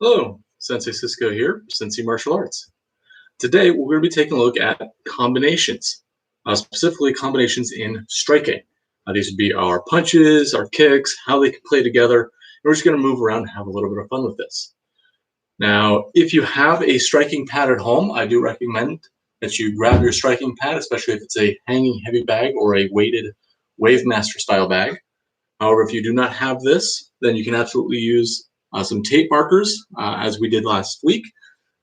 Hello, Sensei Cisco here, Sensei Martial Arts. Today we're going to be taking a look at combinations, specifically combinations in striking. These would be our punches, our kicks, how they can play together. And we're just going to move around and have a little bit of fun with this. Now, if you have a striking pad at home, I do recommend that you grab your striking pad, especially if it's a hanging heavy bag or a weighted Wave Master style bag. However, if you do not have this, then you can absolutely use some tape markers, as we did last week,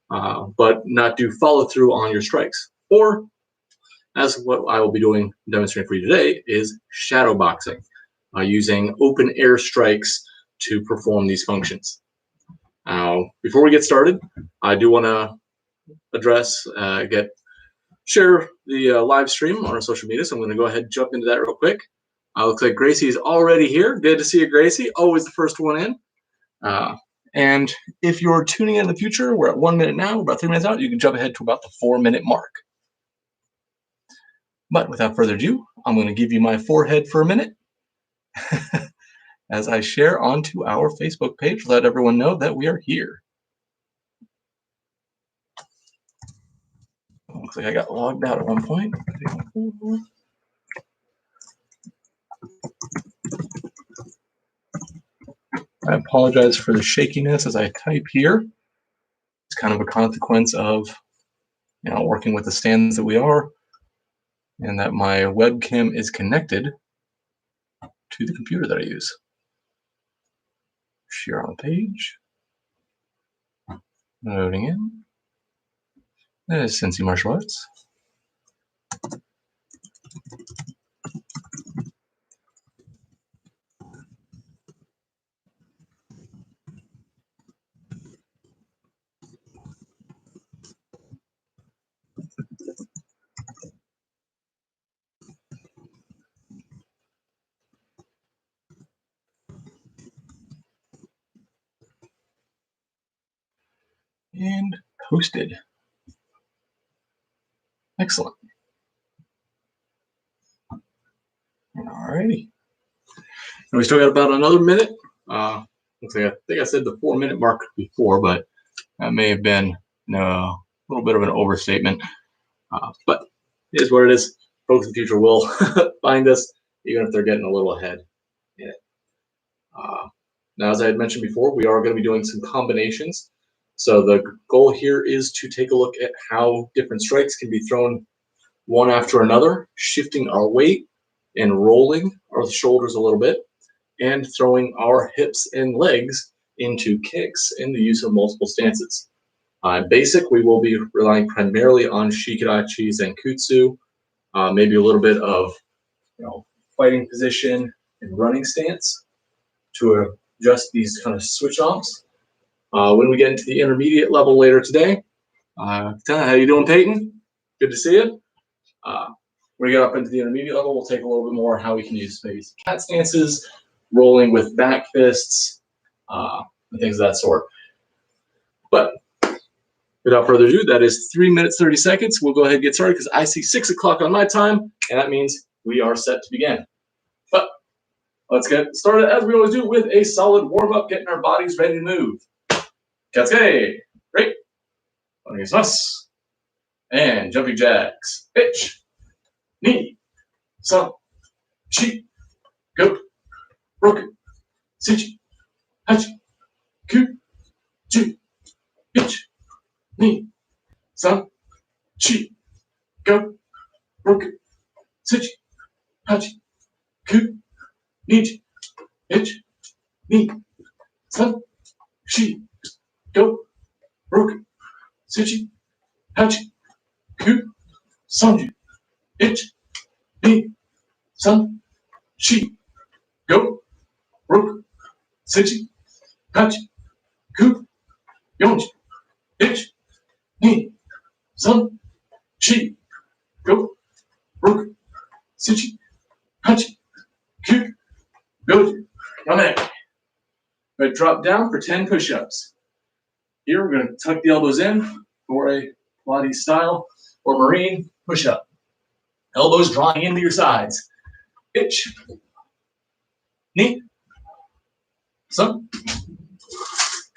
but not do follow through on your strikes. Or, as what I will be doing, demonstrating for you today, is shadow boxing, using open air strikes to perform these functions. Now, before we get started, I do want to address, share the live stream on our social media, so I'm going to go ahead and jump into that real quick. Looks like Gracie is already here. Good to see you, Gracie. Always the first one in. And if you're tuning in the future, we're at 1 minute now, about 3 minutes out. You can jump ahead to about the 4-minute mark. But without further ado, I'm going to give you my forehead for a minute as I share onto our Facebook page to let everyone know that we are here. Looks like I got logged out at one point. I apologize for the shakiness as I type here. It's kind of a consequence of, working with the stands that we are, and that my webcam is connected to the computer that I use. Share on the page. Loading in. That is Sensei Martial Arts. And posted. Excellent. Alrighty. And we still got about another minute. Looks like I think I said the 4-minute mark before, but that may have been a little bit of an overstatement. But it is what it is. Folks in the future will find us, even if they're getting a little ahead in it. Now, as I had mentioned before, we are going to be doing some combinations. So the goal here is to take a look at how different strikes can be thrown one after another, shifting our weight and rolling our shoulders a little bit, and throwing our hips and legs into kicks in the use of multiple stances. Basic, we will be relying primarily on Shikarachi Zenkutsu, maybe a little bit of fighting position and running stance to adjust these kind of switch offs. When we get into the intermediate level later today, how you doing, Peyton? Good to see you. When we get up into the intermediate level, we'll take a little bit more how we can use maybe some cat stances, rolling with back fists, and things of that sort. But without further ado, that is 3 minutes, 30 seconds. We'll go ahead and get started because I see 6 o'clock on my time, and that means we are set to begin. But let's get started as we always do with a solid warm-up, getting our bodies ready to move. Katsuki, great. Us. And jumping jacks. Pitch. Knee. Sun. Chi. Go. Broken. Sichi. Hachi. Ku. Ju. Pitch. Knee. Sun. Chi. Go. Broken. Sichi. Hachi. Ku. Nichi. Pitch. Knee. Sun. Chi. Go. Broken. Sichi. Hachi. Ku. Sanju. Itch. Knee. Sun. Chi. Go. Broken. Sichi. Hachi. Ku. Yonji. Itch. Knee. Sun. Chi. Go. Broken. Sichi. Hachi. Ku. Yonji. Yame. Going to drop down for 10 push-ups. Here we're going to tuck the elbows in for a Pilates style or Marine push-up. Elbows drawing into your sides. Pitch. Knee. Sun.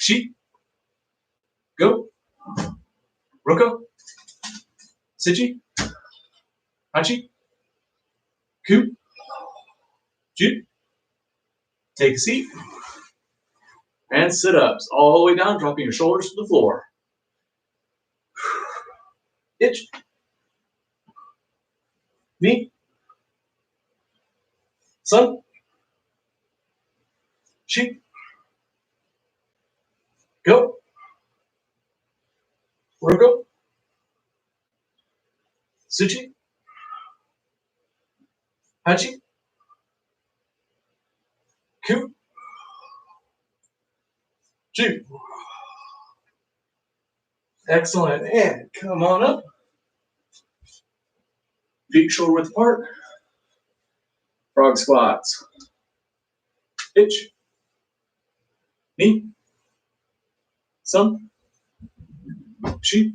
Chi. Go. Roko. Sichi. Hachi. Ku. Ju. Take a seat. And sit-ups all the way down, dropping your shoulders to the floor. Ich. Ni. Sun. Shi. Go. Roko. Suchi. Hachi. Ku. Ju. Excellent. And come on up. Feet shoulder width apart. Frog squats. Ich. Ni. Sun. Shi.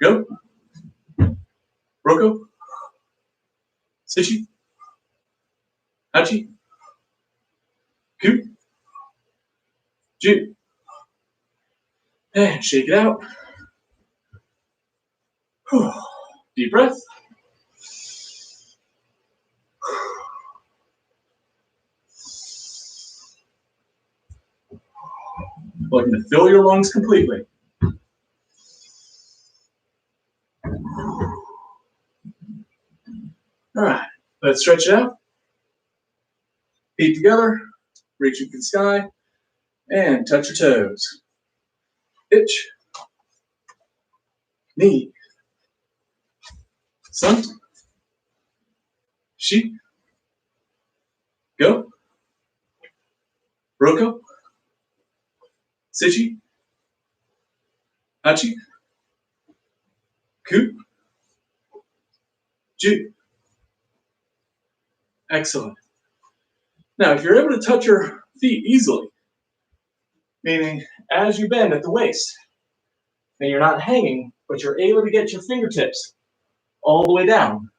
Go. Roko. Sichi. Hachi. Ku. Ju. And shake it out. Deep breath. Looking to fill your lungs completely. All right, let's stretch it out. Feet together, reaching for the sky, and touch your toes. Ich. Ni. Sun. Shi. Go. Roko. Sichi. Hachi. Ku. Ju. Excellent. Now, if you're able to touch your feet easily, meaning as you bend at the waist, and you're not hanging, but you're able to get your fingertips all the way down,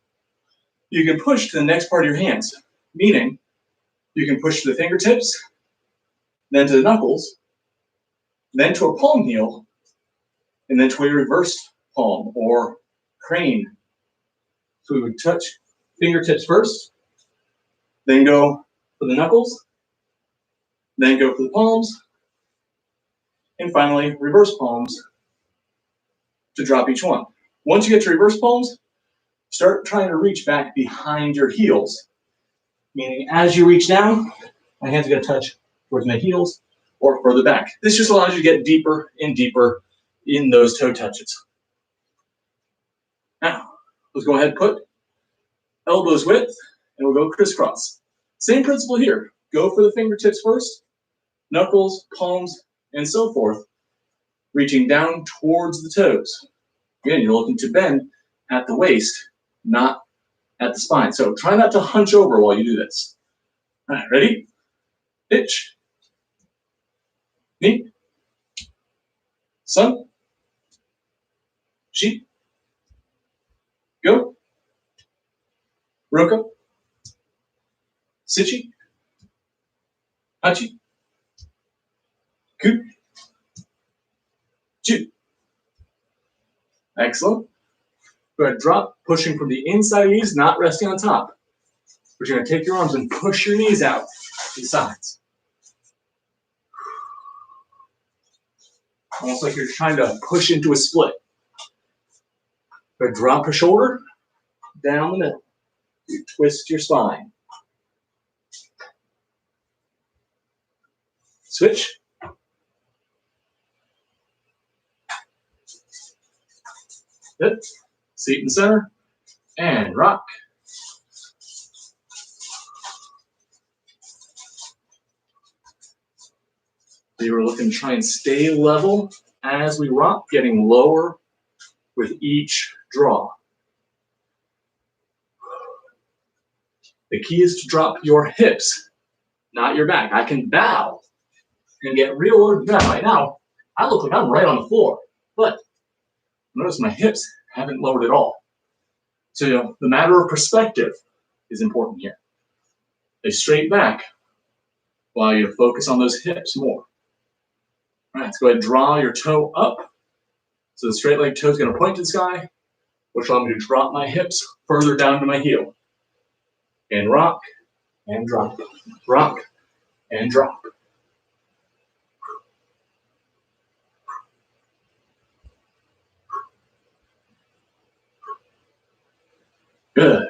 you can push to the next part of your hands, meaning you can push to the fingertips, then to the knuckles, then to a palm heel, and then to a reversed palm or crane. So we would touch fingertips first, then go for the knuckles, then go for the palms, and finally reverse palms to drop each one. Once you get your reverse palms, start trying to reach back behind your heels, meaning as you reach down, my hands are going to touch towards my heels or further back. This just allows you to get deeper and deeper in those toe touches. Now, let's go ahead and put elbows width, and we'll go crisscross. Same principle here. Go for the fingertips first, knuckles, palms, and so forth, reaching down towards the toes. Again, you're looking to bend at the waist, not at the spine. So try not to hunch over while you do this. All right, ready? Ich. Ni. Sun. Shi. Go. Roko. Sichi. Hachi. Ku. Ju. Excellent. Go ahead, drop, pushing from the inside of your knees, not resting on top. But you're going to take your arms and push your knees out to the sides. Almost like you're trying to push into a split. Go ahead, drop your shoulder down the middle. You twist your spine. Switch. Good. Seat in the center. And rock. We were looking to try and stay level as we rock, getting lower with each draw. The key is to drop your hips, not your back. I can bow and get real low down. Right now, I look like I'm right on the floor, but notice my hips haven't lowered at all. So the matter of perspective is important here. A straight back allows you to focus on those hips more. All right, let's go ahead and draw your toe up. So the straight leg toe is going to point to the sky, which allows me to drop my hips further down to my heel. And rock, and drop, rock, and drop. Good.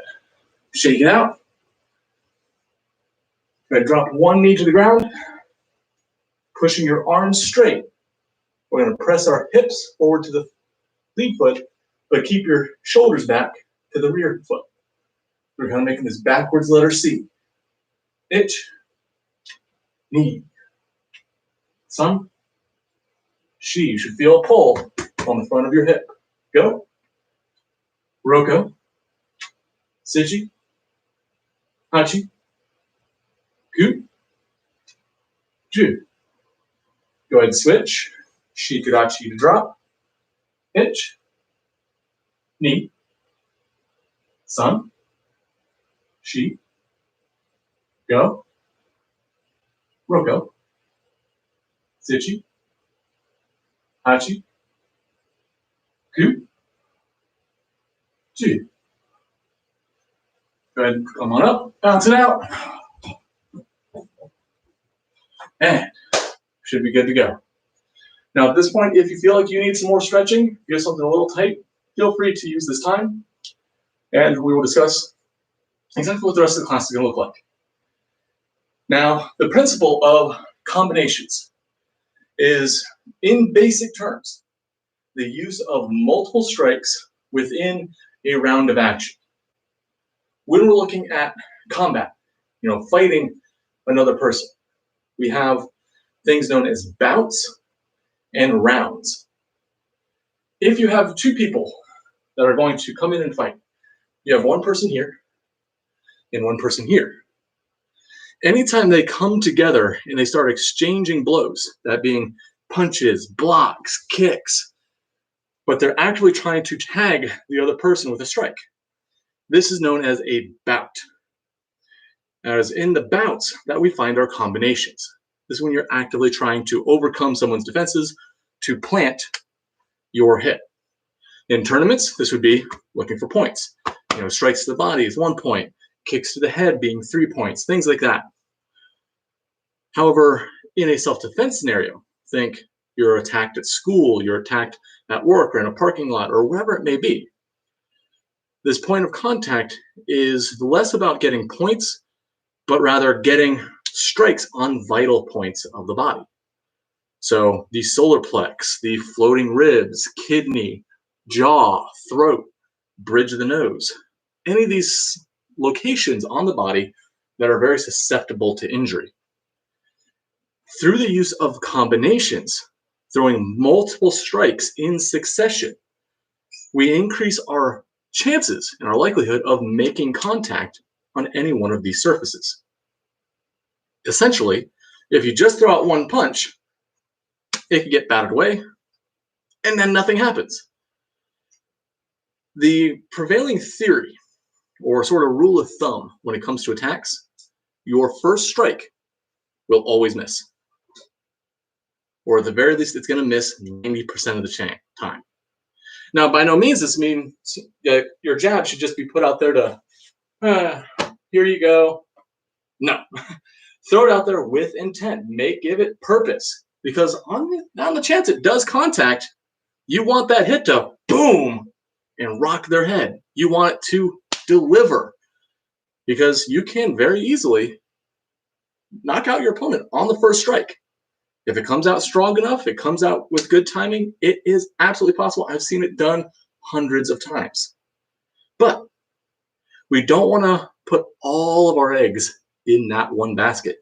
Shake it out. Go ahead, drop one knee to the ground, pushing your arms straight. We're going to press our hips forward to the lead foot, but keep your shoulders back to the rear foot. We're kind of making this backwards letter C. Itch, knee, sun, she. You should feel a pull on the front of your hip. Go. Roko, Siji, Hachi, Ku, Ju. Go ahead and switch. Shikarachi to drop. Itch, knee, sun, she, go, Roko, Sichi, Hachi, Ku, Ju. Go ahead and come on up, bounce it out, and should be good to go. Now at this point, if you feel like you need some more stretching, you have something a little tight, feel free to use this time, and we will discuss exactly what the rest of the class is going to look like. Now, the principle of combinations is, in basic terms, the use of multiple strikes within a round of action. When we're looking at combat, fighting another person, we have things known as bouts and rounds. If you have two people that are going to come in and fight, you have one person here and one person here. Anytime they come together and they start exchanging blows, that being punches, blocks, kicks, but they're actually trying to tag the other person with a strike, this is known as a bout. As in the bouts that we find are combinations. This is when you're actively trying to overcome someone's defenses to plant your hit. In tournaments, this would be looking for points. Strikes to the body is 1 point, kicks to the head being 3 points, things like that. However, in a self-defense scenario, think you're attacked at school, you're attacked at work or in a parking lot or wherever it may be. This point of contact is less about getting points, but rather getting strikes on vital points of the body. So the solar plex, the floating ribs, kidney, jaw, throat, bridge of the nose, any of these locations on the body that are very susceptible to injury. Through the use of combinations, throwing multiple strikes in succession, we increase our chances and our likelihood of making contact on any one of these surfaces. Essentially, if you just throw out one punch, it can get batted away, and then nothing happens. The prevailing theory, or sort of rule of thumb when it comes to attacks, your first strike will always miss. Or at the very least, it's going to miss 90% of the time. Now, by no means does this mean your jab should just be put out there to, here you go. No. Throw it out there with intent. Give it purpose. Because on the chance it does contact, you want that hit to boom and rock their head. You want it to deliver. Because you can very easily knock out your opponent on the first strike. If it comes out strong enough, it comes out with good timing, it is absolutely possible. I've seen it done hundreds of times. But we don't want to put all of our eggs in that one basket.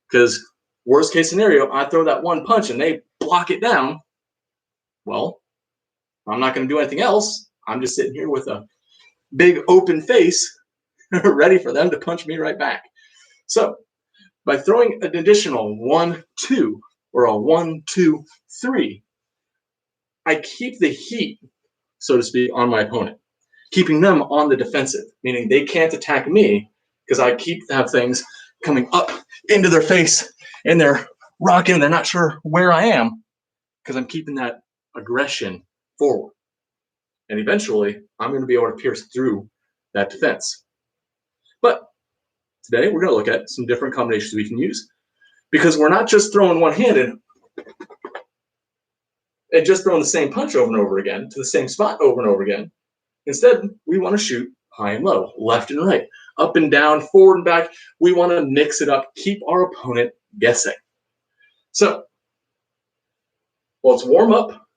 Because worst case scenario, I throw that one punch and they block it down. Well, I'm not going to do anything else. I'm just sitting here with a big open face, ready for them to punch me right back. So, by throwing an additional 1, 2, or a 1, 2, 3, I keep the heat, so to speak, on my opponent, keeping them on the defensive, meaning they can't attack me because I keep to have things coming up into their face and their rocking. They're not sure where I am because I'm keeping that aggression forward. And eventually, I'm going to be able to pierce through that defense. But today, we're going to look at some different combinations we can use because we're not just throwing one-handed and just throwing the same punch over and over again to the same spot over and over again. Instead, we want to shoot high and low, left and right, up and down, forward and back. We want to mix it up, keep our opponent guessing. So, let's warm up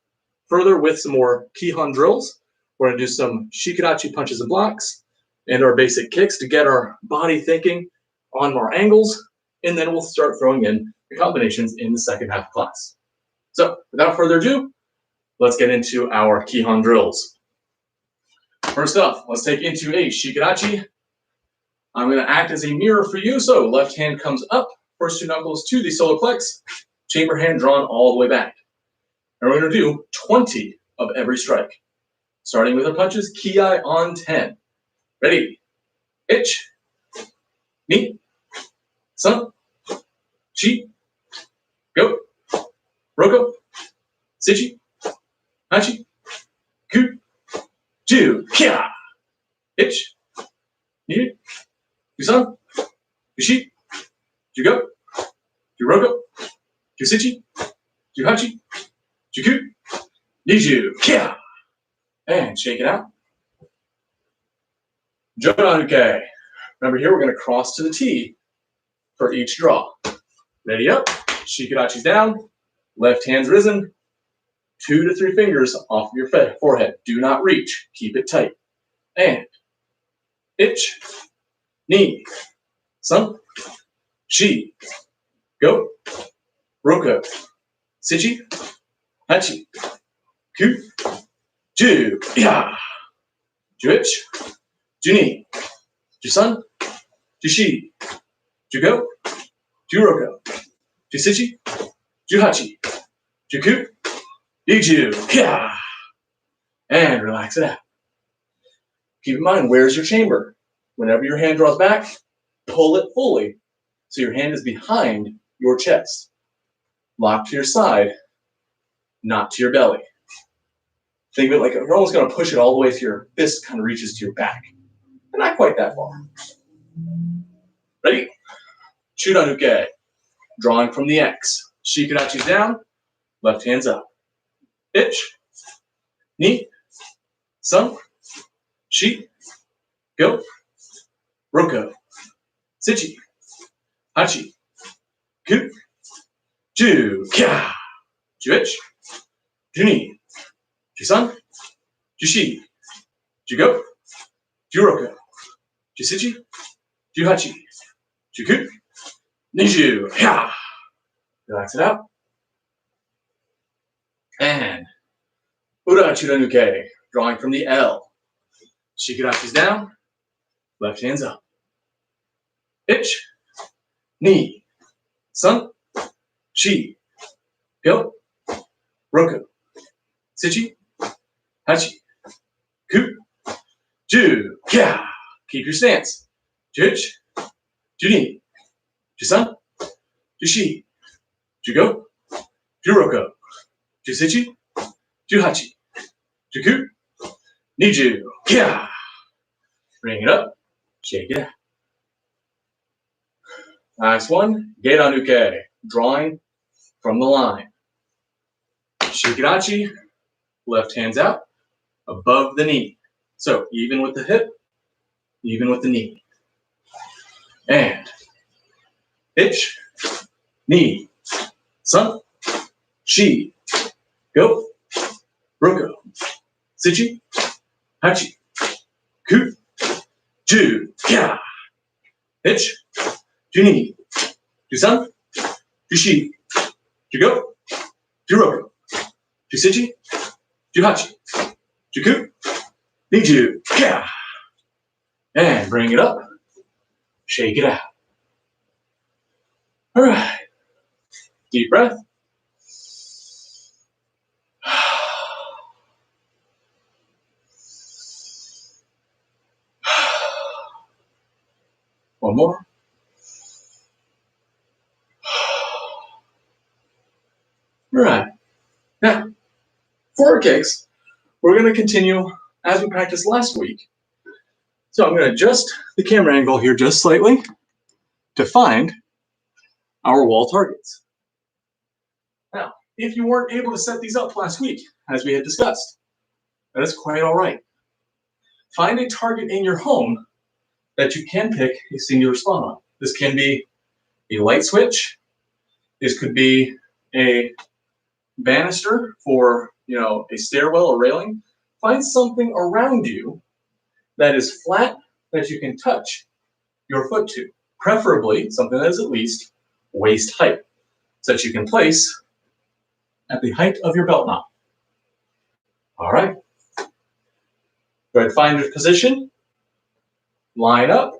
further with some more Kihon drills. We're going to do some Shikadachi punches and blocks and our basic kicks to get our body thinking on our angles, and then we'll start throwing in the combinations in the second half of class. So, without further ado, let's get into our Kihon drills. First off, let's take into a Shikadachi. I'm going to act as a mirror for you, so left hand comes up, first two knuckles to the solar plex, chamber hand drawn all the way back. And we're going to do 20 of every strike. Starting with our punches, Ki on 10. Ready? Ich, ni, san, chi, go, roko, sichi, hachi, ku, ju, kia. Ich, ni, san, shi, ju go, ju roko, ju sichi, ju hachi, ju ku, niju, kia. And shake it out. Jonanuke. Remember here, we're going to cross to the T for each draw. Ready up. Shikadachi's down. Left hand's risen. 2 to 3 fingers off of your forehead. Do not reach. Keep it tight. And ich, ni, san, shi, go, roko, sichi, hachi, ku, ju, ya. Juich, Juni, Jusan, Jushi, Jugo, Juroko, Jusichi, Juhachi, Juku, Iju, Kya. And relax it out. Keep in mind, where's your chamber? Whenever your hand draws back, pull it fully so your hand is behind your chest. Lock to your side, not to your belly. Think of it like you're almost going to push it all the way to your fist kind of reaches to your back. But not quite that far. Ready? Chudanuke. Drawing from the X. Shikadachi's down. Left hand's up. Ich. Ni. San. Shi. Go. Roko. Sichi. Hachi. Ku. Ju. Kya. Juich. Juni. Jusan. Jushi. Jugo. Juroko. Jusichi. Juhachi. Juku. Niju. Yeah. Relax it out. And Ura Churanuke. Drawing from the L. Shikadachi's down. Left hand's up. Ich. Ni. San. Shi. Go. Roko. Sichi. Hachi. Ku. Ju. Kya. Keep your stance. Juch. Juni. Jusan. Jushi. Jugo. Juroko. Jusichi. Juhachi. Juku. Niju. Kya. Bring it up. Shake it out. Nice one. Gedanuke. Drawing from the line. Shikadachi. Left hand's out. Above the knee. So even with the hip, even with the knee. And ich, ni, san, shi, go, roko, sichi, hachi, ku, ju, kya. Ich, juni, jusan, jushi, jugo, juroko, jusichi, juhachi, juku, niju, kya. And bring it up. Shake it out. All right. Deep breath. One more. All right. Now, for our kicks, we're going to continue as we practiced last week. So I'm going to adjust the camera angle here just slightly to find our wall targets. Now, if you weren't able to set these up last week, as we had discussed, that is quite all right. Find a target in your home that you can pick a singular spot on. This can be a light switch. This could be a banister for, a stairwell or railing. Find something around you that is flat that you can touch your foot to, preferably something that is at least waist height, so that you can place at the height of your belt knot. All right. Go ahead, find your position, line up,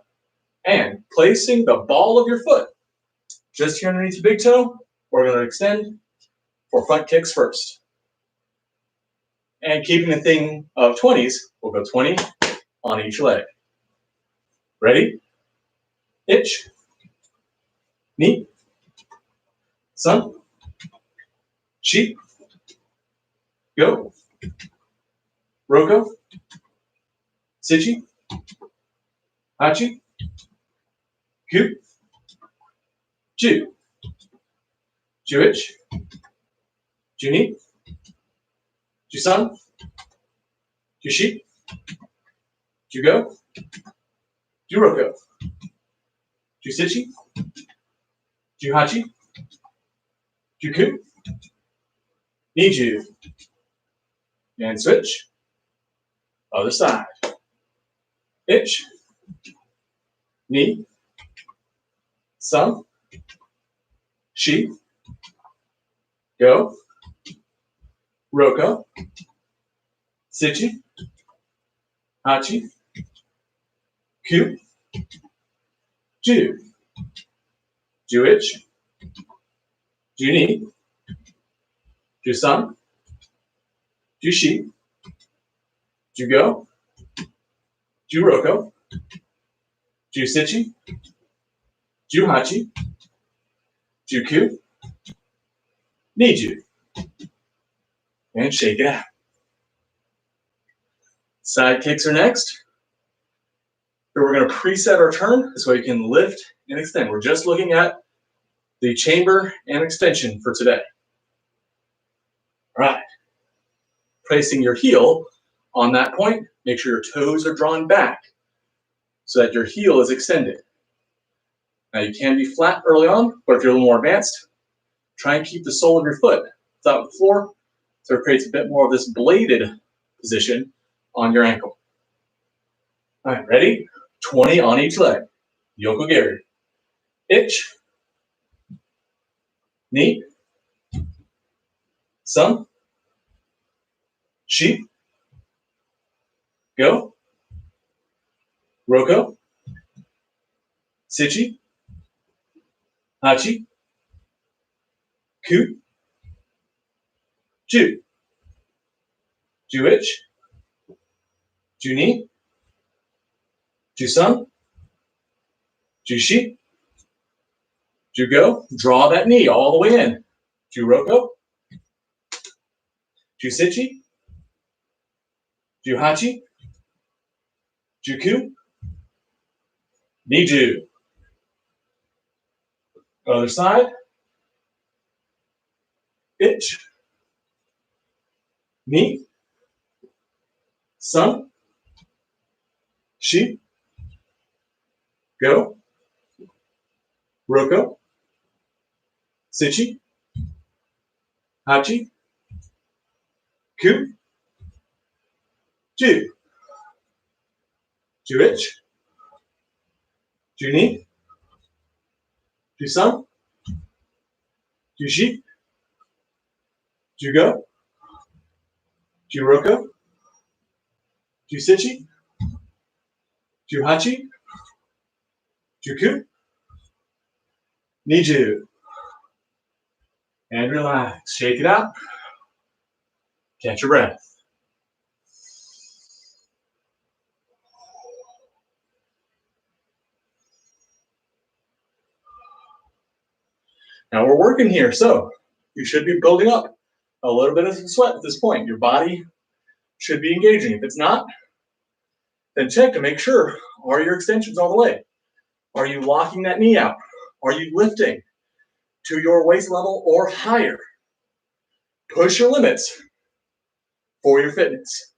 and placing the ball of your foot just here underneath your big toe, we're going to extend for front kicks first. And keeping the thing of 20s, we'll go 20 on each leg. Ready? Itch. Knee. Sun. Sheep. Go. Roko. Sichi. Hachi. Ku. Ju. Juich. Juni. Jusun. Jushi. Jugo. Juroko. Jusichi. Juhachi. Juku. Niju. And switch. Other side. Itch. Knee. Sun. Sheep. Go. Roko. Sichi. Hachi. Ku. Ju. Juich. Juni. Jusun. Jushi. Jugo. Juroko. Jusichi. Juhachi. Juku. Niju. And shake it out. Side kicks are next. So we're going to preset our turn. This way you can lift and extend. We're just looking at the chamber and extension for today. All right. Placing your heel on that point, make sure your toes are drawn back so that your heel is extended. Now you can be flat early on, but if you're a little more advanced, try and keep the sole of your foot without the floor so it creates a bit more of this bladed position on your ankle. All right, ready? 20 on each leg. Yoko Gary. Itch. Knee. Sun. Sheep. Go. Roko. Sichi. Hachi. Ku. Ju. Juich. Juni. Jusun. Jushi. Jugo. Draw that knee all the way in. Juroko. Jusichi. Juhachi. Juku. Niju. Other side. Itch. Knee. Sun. Sheep. Go. Roko. Sichi. Hachi. Ku. Ju. Juich. Juni. Jusun. Jushi. Jugo. Juroko. Jusichi. Juhachi. Juku. Niju. And relax. Shake it out. Catch your breath. Now we're working here. So you should be building up a little bit of sweat at this point. Your body should be engaging. If it's not, then check to make sure, are your extensions all the way? Are you locking that knee out? Are you lifting to your waist level or higher? Push your limits for your fitness.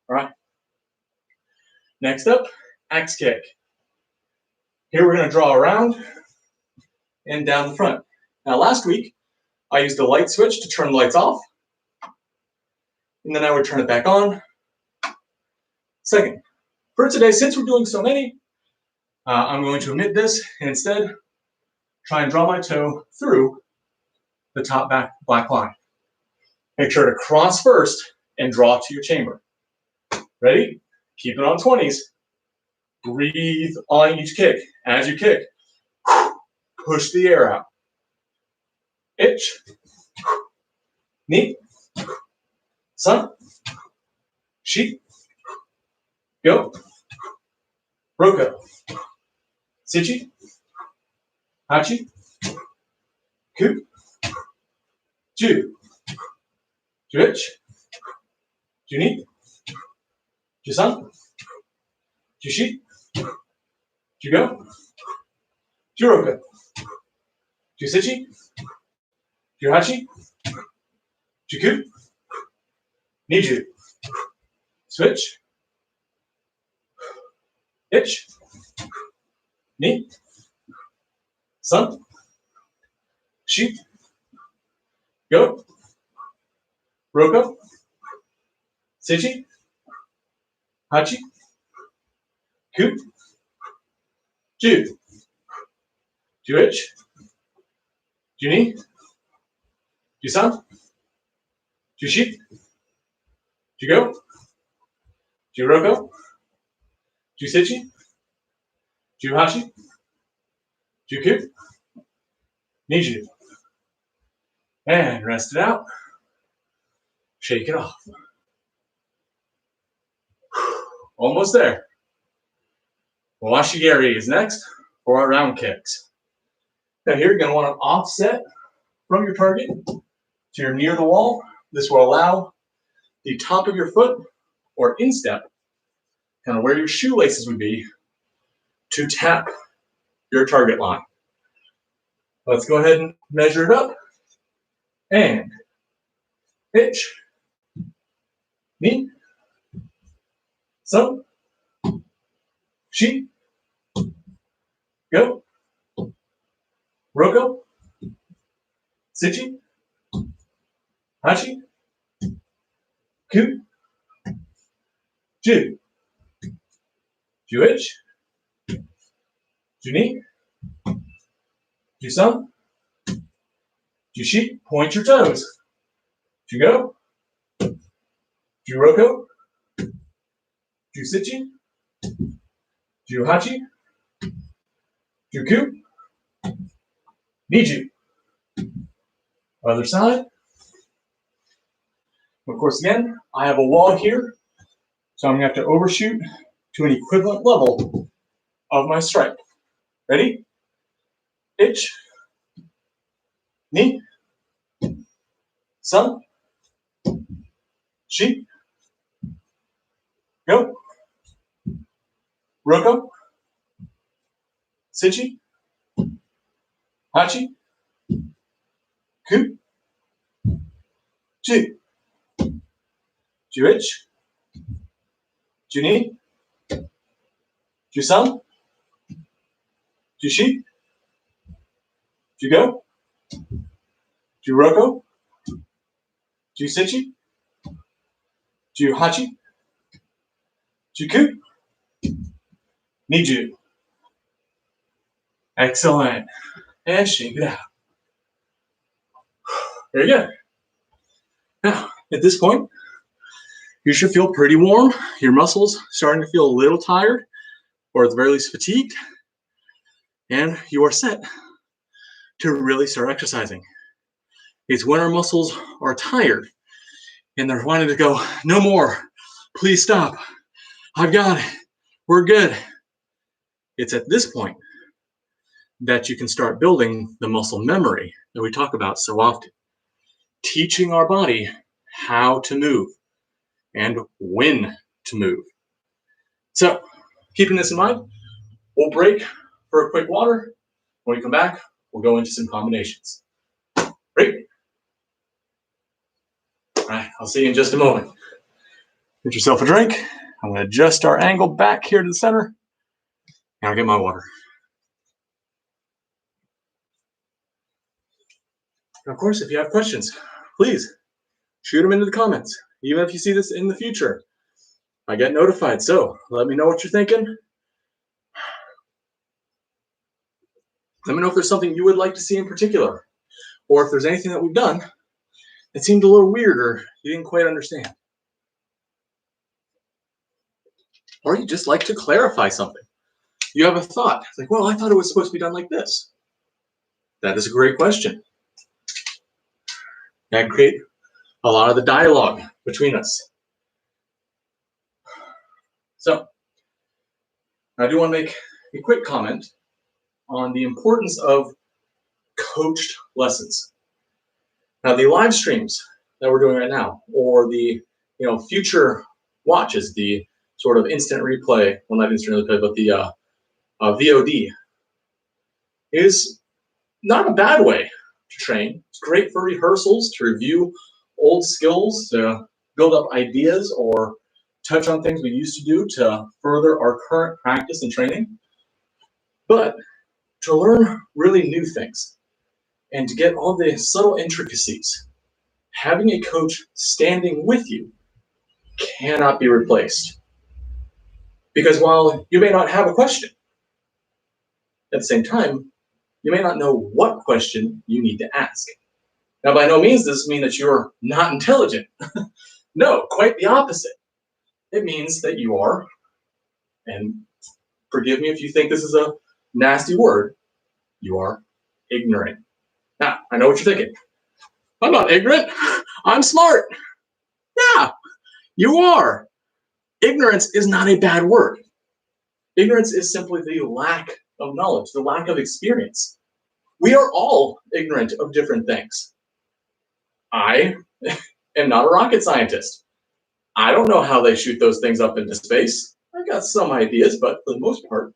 All right. Next up, axe kick. Here we're going to draw around and down the front. Now last week, I used a light switch to turn the lights off, and then I would turn it back on. Second, for today, since we're doing so many, I'm going to omit this and instead try and draw my toe through the top back black line. Make sure to cross first and draw to your chamber. Ready? Keep it on 20s. Breathe on each kick. As you kick, push the air out. Itch. Knee. Sun. Sheep. Go. Roko. Sichi. Hachi. Ku. Ju. Juich. Juni. Jusan. Jushi. Jugo. Juroka. Jusichi. Juhachi. Juku. Niju. Switch. Itch. Ni. Sun. Sheep. Go. Roko. Sichi. Hachi. Ku. Ju. Juich. Juni. Jusan. Jushi. Jugo. Juroko. Jusichi. Juhachi. Juku. Niju. And rest it out. Shake it off. Almost there. Washigiri is next for our round kicks. Now here you're going to want to offset from your target to you're near the wall. This will allow the top of your foot or instep, kind of where your shoelaces would be, to tap your target line. Let's go ahead and measure it up. And pitch, knee, sun, sheep, go, roko, sichi, hachi, ku, ju, juich, juni, jusun, jushi, point your toes, jugo, juroko, jusichi, juhachi, juku, niju. Other side. Of course, again, I have a wall here, so I'm going to have to overshoot to an equivalent level of my stripe. Ready? Itch, knee, sun, sheep, go, roko, sichi, hachi, ku, ju, juich, juni, jusun, jushi, jugo, juroko, jusichi, juhachi, juku, niju. Excellent. And shake it out. Very good. Now, at this point, you should feel pretty warm. Your muscles starting to feel a little tired, or at the very least fatigued, and you are set to really start exercising. It's when our muscles are tired and they're wanting to go, no more, please stop, I've got it, we're good. It's at this point that you can start building the muscle memory that we talk about so often. teaching our body how to move and when to move. So, keeping this in mind, we'll break for a quick water. When we come back, we'll go into some combinations. Great. All right, I'll see you in just a moment. Get yourself a drink. I'm going to adjust our angle back here to the center, and I'll get my water. And of course, if you have questions, please shoot them into the comments. Even if you see this in the future, I get notified. So let me know what you're thinking. Let me know if there's something you would like to see in particular, or if there's anything that we've done that seemed a little weird or you didn't quite understand. Or you just like to clarify something. You have a thought. It's like, well, I thought it was supposed to be done like this. That is a great question. That create a lot of the dialogue between us. So, I do want to make a quick comment on the importance of coached lessons. Now, the live streams that we're doing right now, or the future watches, the sort of instant replay, well, not instant replay, but the VOD, is not a bad way to train. It's great for rehearsals, to review old skills, to build up ideas, or touch on things we used to do to further our current practice and training. But to learn really new things and to get all the subtle intricacies, having a coach standing with you cannot be replaced. Because while you may not have a question, at the same time, you may not know what question you need to ask. Now, by no means does this mean that you're not intelligent. No, quite the opposite. It means that you are, and forgive me if you think this is a nasty word, you are ignorant. Now, I know what you're thinking. I'm not ignorant. I'm smart. Yeah, you are. Ignorance is not a bad word. Ignorance is simply the lack of knowledge, the lack of experience. We are all ignorant of different things. I am not a rocket scientist. I don't know how they shoot those things up into space. I've got some ideas, but for the most part,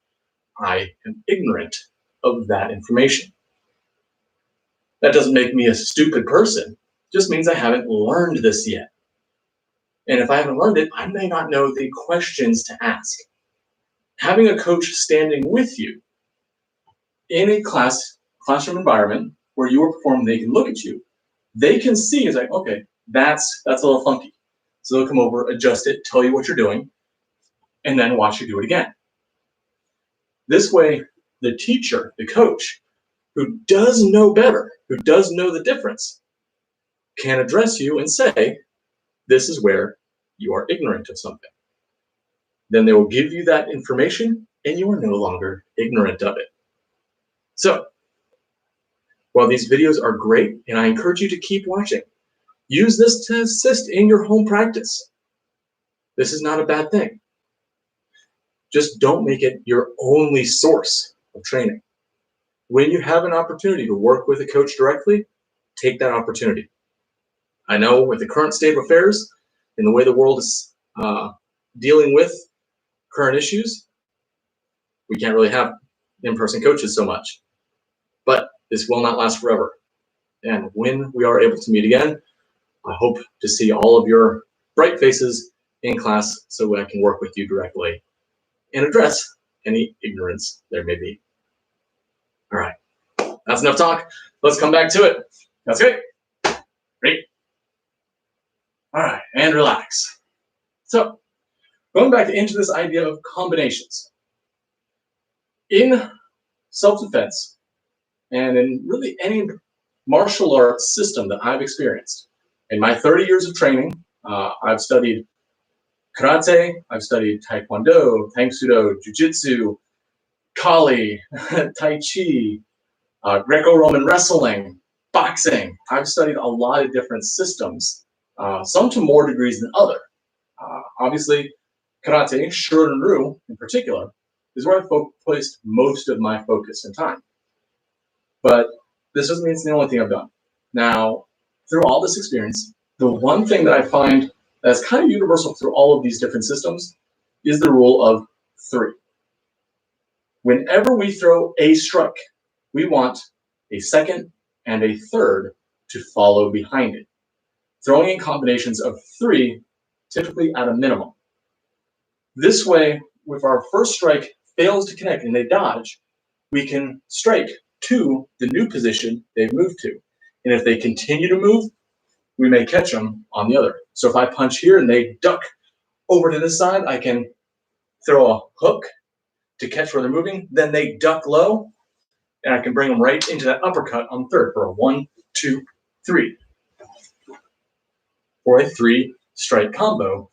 I am ignorant of that information. That doesn't make me a stupid person. It just means I haven't learned this yet. And if I haven't learned it, I may not know the questions to ask. Having a coach standing with you in a classroom environment where you are performing, they can look at you. They can see, it's like, okay, that's a little funky. So they'll come over, adjust it, tell you what you're doing, and then watch you do it again. This way, the teacher, the coach, who does know better, who does know the difference, can address you and say, this is where you are ignorant of something. Then they will give you that information, and you are no longer ignorant of it. So, while these videos are great, and I encourage you to keep watching, use this to assist in your home practice. This is not a bad thing. Just don't make it your only source of training. When you have an opportunity to work with a coach directly, take that opportunity. I know with the current state of affairs and the way the world is dealing with current issues, we can't really have in-person coaches so much. But this will not last forever. And when we are able to meet again, I hope to see all of your bright faces in class so I can work with you directly and address any ignorance there may be. All right, that's enough talk. Let's come back to it. That's good. Great. All right, and relax. So, going back into this idea of combinations. In self-defense, and in really any martial arts system that I've experienced, in my 30 years of training, I've studied karate, I've studied taekwondo, tang soo do, jiu-jitsu, kali, tai chi, Greco-Roman wrestling, boxing. I've studied a lot of different systems, some to more degrees than other. Obviously, karate, Shorin-ryu in particular, is where I've placed most of my focus and time. But this doesn't mean it's the only thing I've done. Now, through all this experience, the one thing that I find that's kind of universal through all of these different systems is the rule of 3. Whenever we throw a strike, we want a second and a third to follow behind it, throwing in combinations of 3, typically at a minimum. This way, if our first strike fails to connect and they dodge, we can strike to the new position they've moved to. And if they continue to move, we may catch them on the other. So if I punch here and they duck over to this side, I can throw a hook to catch where they're moving, then they duck low, and I can bring them right into that uppercut on third for a 1, 2, 3. For a 3-strike combo,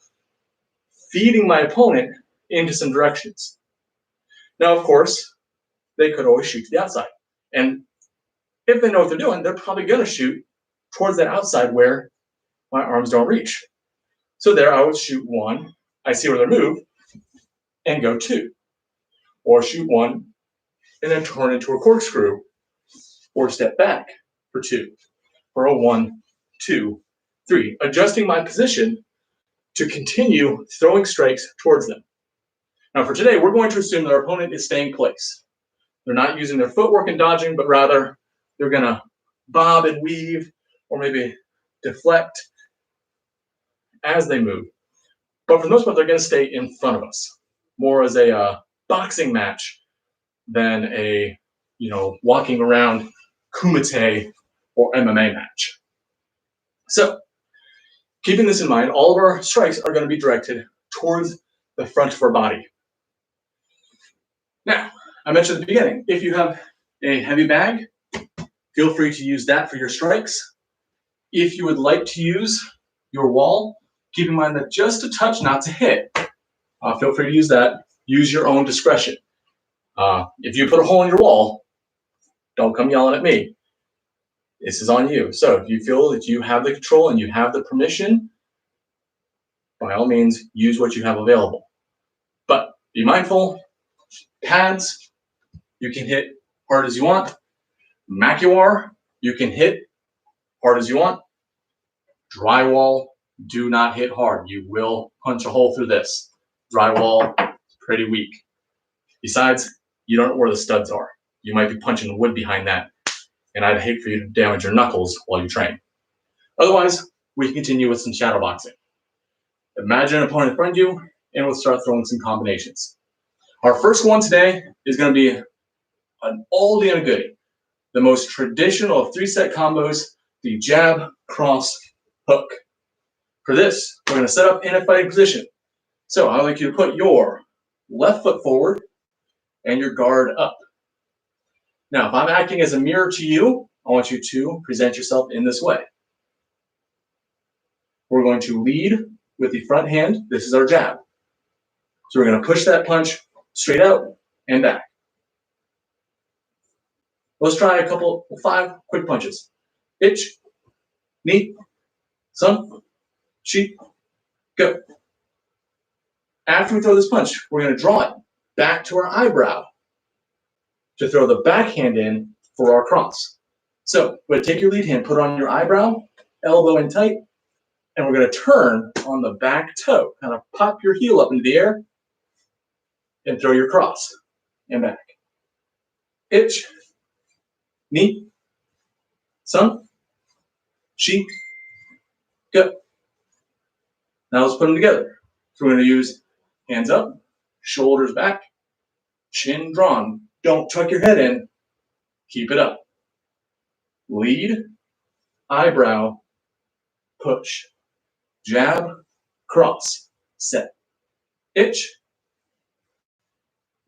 feeding my opponent into some directions. Now, of course, they could always shoot to the outside. And if they know what they're doing, they're probably going to shoot towards that outside where my arms don't reach. So there I would shoot 1, I see where they move, and go 2. Or shoot 1, and then turn into a corkscrew, or step back for 2. For a 1, 2, 3. Adjusting my position to continue throwing strikes towards them. Now for today, we're going to assume that our opponent is staying place. They're not using their footwork and dodging, but rather they're going to bob and weave, or maybe deflect as they move. But for the most part, they're going to stay in front of us, more as a boxing match than a, walking around kumite or MMA match. So, keeping this in mind, all of our strikes are going to be directed towards the front of our body. Now, I mentioned at the beginning, if you have a heavy bag, feel free to use that for your strikes. If you would like to use your wall, keep in mind that just a touch, not to hit. Feel free to use that. Use your own discretion. If you put a hole in your wall, don't come yelling at me. This is on you. So if you feel that you have the control and you have the permission, by all means, use what you have available. But be mindful, pads, you can hit hard as you want. Macuar, you can hit hard as you want. Drywall, do not hit hard. You will punch a hole through this. Drywall, pretty weak. Besides, you don't know where the studs are. You might be punching the wood behind that, and I'd hate for you to damage your knuckles while you train. Otherwise, we can continue with some shadow boxing. Imagine an opponent in front of you, and we'll start throwing some combinations. Our first one today is going to be an oldie and a goodie. The most traditional of 3-set combos, the jab, cross, hook. For this, we're going to set up in a fighting position. So I'd like you to put your left foot forward and your guard up. Now, if I'm acting as a mirror to you, I want you to present yourself in this way. We're going to lead with the front hand. This is our jab. So we're going to push that punch straight out and back. Let's try 5 quick punches. Ich, ni, san, shi, go. After we throw this punch, we're going to draw it back to our eyebrow to throw the backhand in for our cross. So we're going to take your lead hand, put it on your eyebrow, elbow in tight, and we're going to turn on the back toe. Kind of pop your heel up into the air and throw your cross and back. Ich, ni, san, shi, go. Now let's put them together. So we're going to use hands up, shoulders back, chin drawn. Don't tuck your head in. Keep it up. Lead, eyebrow, push. Jab, cross, set. Ich,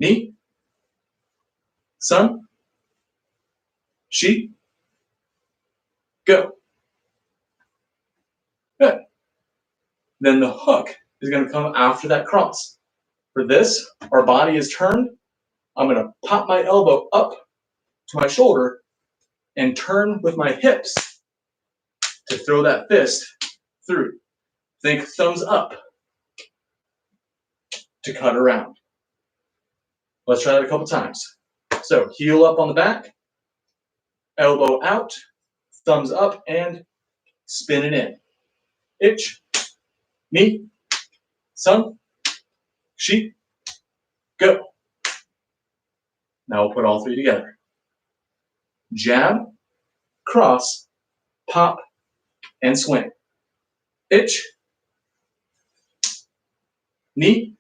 ni, san, shi, go. Good. Then the hook is going to come after that cross. For this, our body is turned. I'm going to pop my elbow up to my shoulder and turn with my hips to throw that fist through. Think thumbs up to cut around. Let's try that a couple times. So heel up on the back, elbow out, thumbs up, and spin it in. Ich, ni, sun, shi, go. Now we'll put all three together. Jab, cross, pop, and swing. Ich, ni,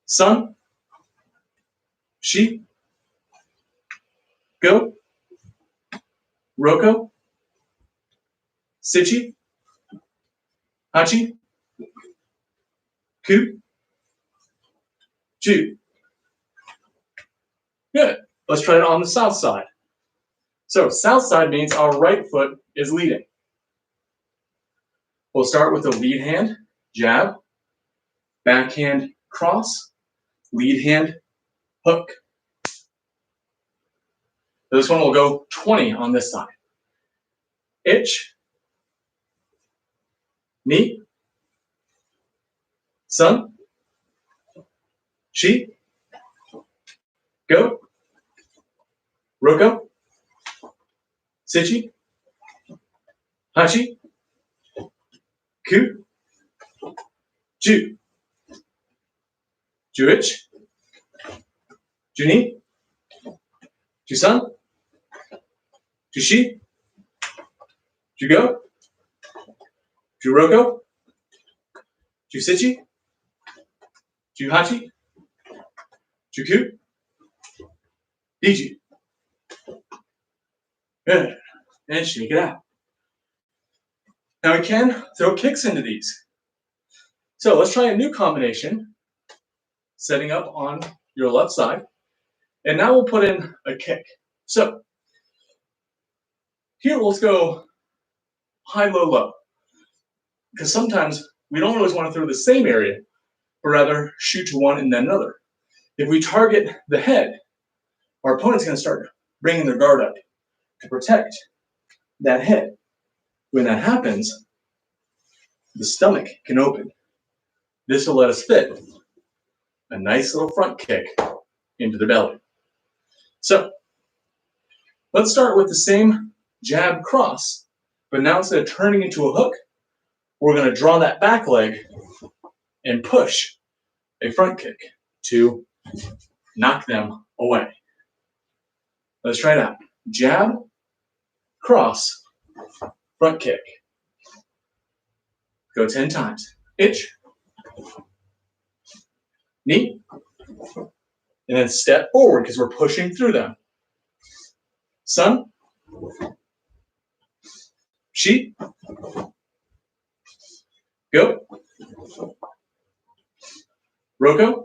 sun, shi, go, roko, sichi, hachi, ku, ju. Good. Let's try it on the south side. So south side means our right foot is leading. We'll start with the lead hand, jab, backhand, cross, lead hand, hook. This one will go 20 on this side. Ich, ni, sun, shi, go, roko, sichi, hachi, ku, ju. Juich, Juni, Jusan, Jushi, Jugo, Juroko, Jusichi, Juhachi, Juku, Diju. Good. And shake it out. Now we can throw kicks into these. So let's try a new combination, setting up on your left side. And now we'll put in a kick. So here let's go high, low, low. Because sometimes we don't always want to throw the same area, but rather shoot to one and then another. If we target the head, our opponent's going to start bringing their guard up to protect that head. When that happens, the stomach can open. This will let us fit a nice little front kick into the belly. So let's start with the same jab cross, but now instead of turning into a hook, we're going to draw that back leg and push a front kick to knock them away. Let's try it out. Jab, cross, front kick. Go 10 times. Ich, ni, and then step forward because we're pushing through them. Sun, shi, go, roko,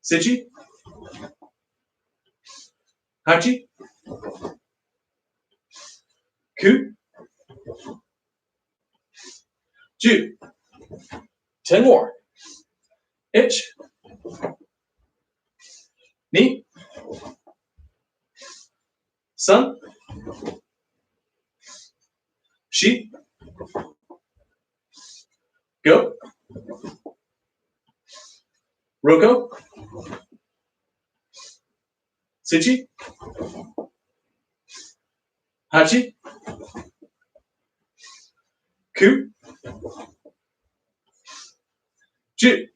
sichi, hachi, ku, ju. 10 more. Ich, ni, sun, shi, go, roko, sichi, hachi, ku, ju.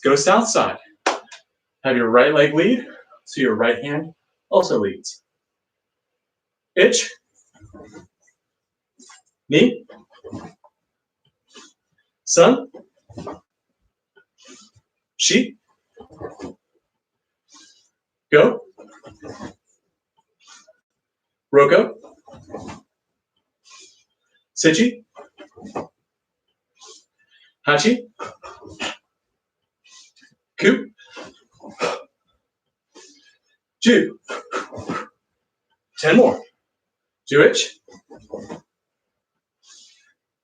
Let's go south side. Have your right leg lead, so your right hand also leads. Ich, ni, sun, shi, go, roko, sichi, hachi, ku, ju. 10 more. Juich,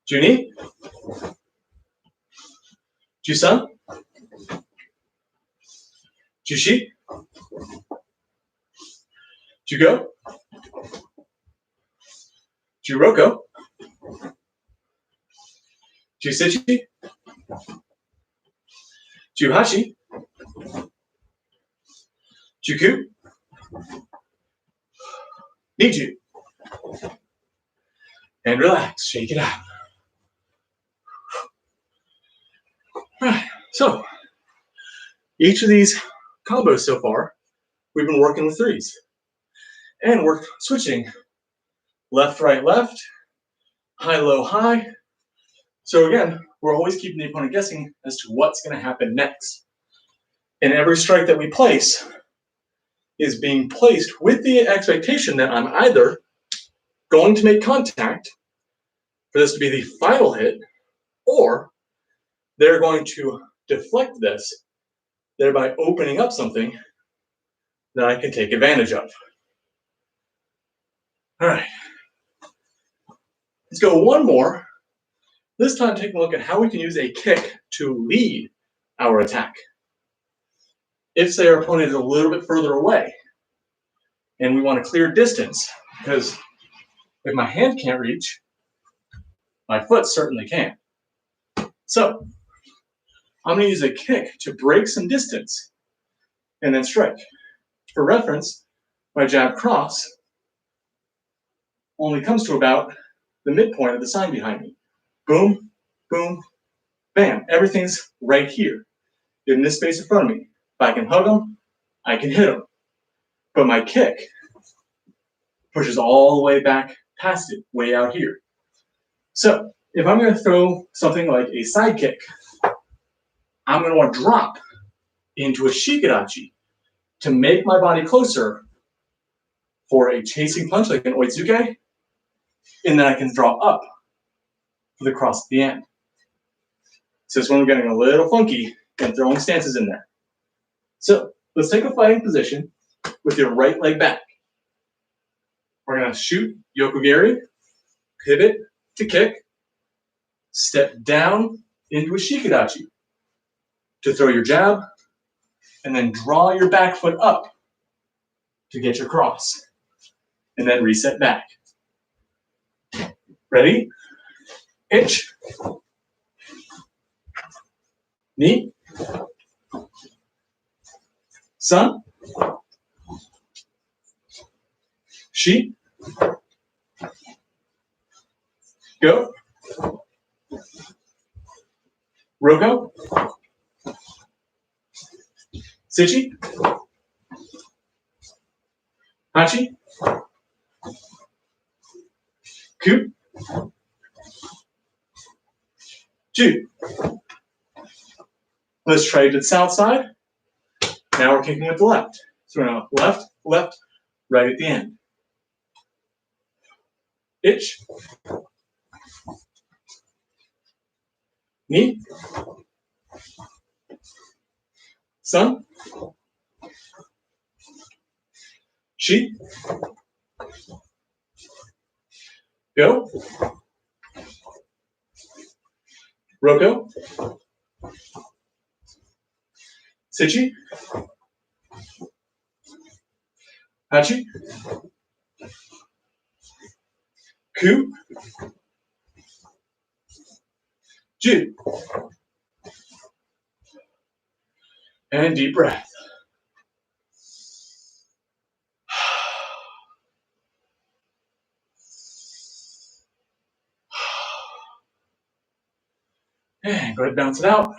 Juni, Jusan, Jushi, Jugo, Juroko, Jusichi, Juhachi, Juku, Need you. And relax, shake it out. All right, so each of these combos so far, we've been working with threes. And we're switching left, right, left, high, low, high. So again, we're always keeping the opponent guessing as to what's going to happen next. And every strike that we place is being placed with the expectation that I'm either going to make contact for this to be the final hit, or they're going to deflect this, thereby opening up something that I can take advantage of. All right. Let's go one more. This time, take a look at how we can use a kick to lead our attack. If, say, our opponent is a little bit further away and we want to clear distance, because if my hand can't reach, my foot certainly can. So I'm going to use a kick to break some distance and then strike. For reference, my jab cross only comes to about the midpoint of the sign behind me. Boom, boom, bam. Everything's right here in this space in front of me. If I can hug them, I can hit them. But my kick pushes all the way back past it, way out here. So if I'm going to throw something like a side kick, I'm going to want to drop into a shikarachi to make my body closer for a chasing punch like an oitsuke, and then I can draw up for the cross at the end. So this one we're getting a little funky and throwing stances in there. So let's take a fighting position with your right leg back. We're going to shoot yokogiri, pivot to kick, step down into a shikarachi to throw your jab, and then draw your back foot up to get your cross, and then reset back. Ready? Itch. Knee. Sun. Shi. Go. Roko. Sichi. Hachi. Ku. Ju. Let's try to the south side. Now we're kicking with the left. So we're now left, left, right at the end. Itch. Knee. Sun. Shi. Go. Roko. Sichi. Hachi. Ku. Ju. And deep breath. And go ahead and bounce it out.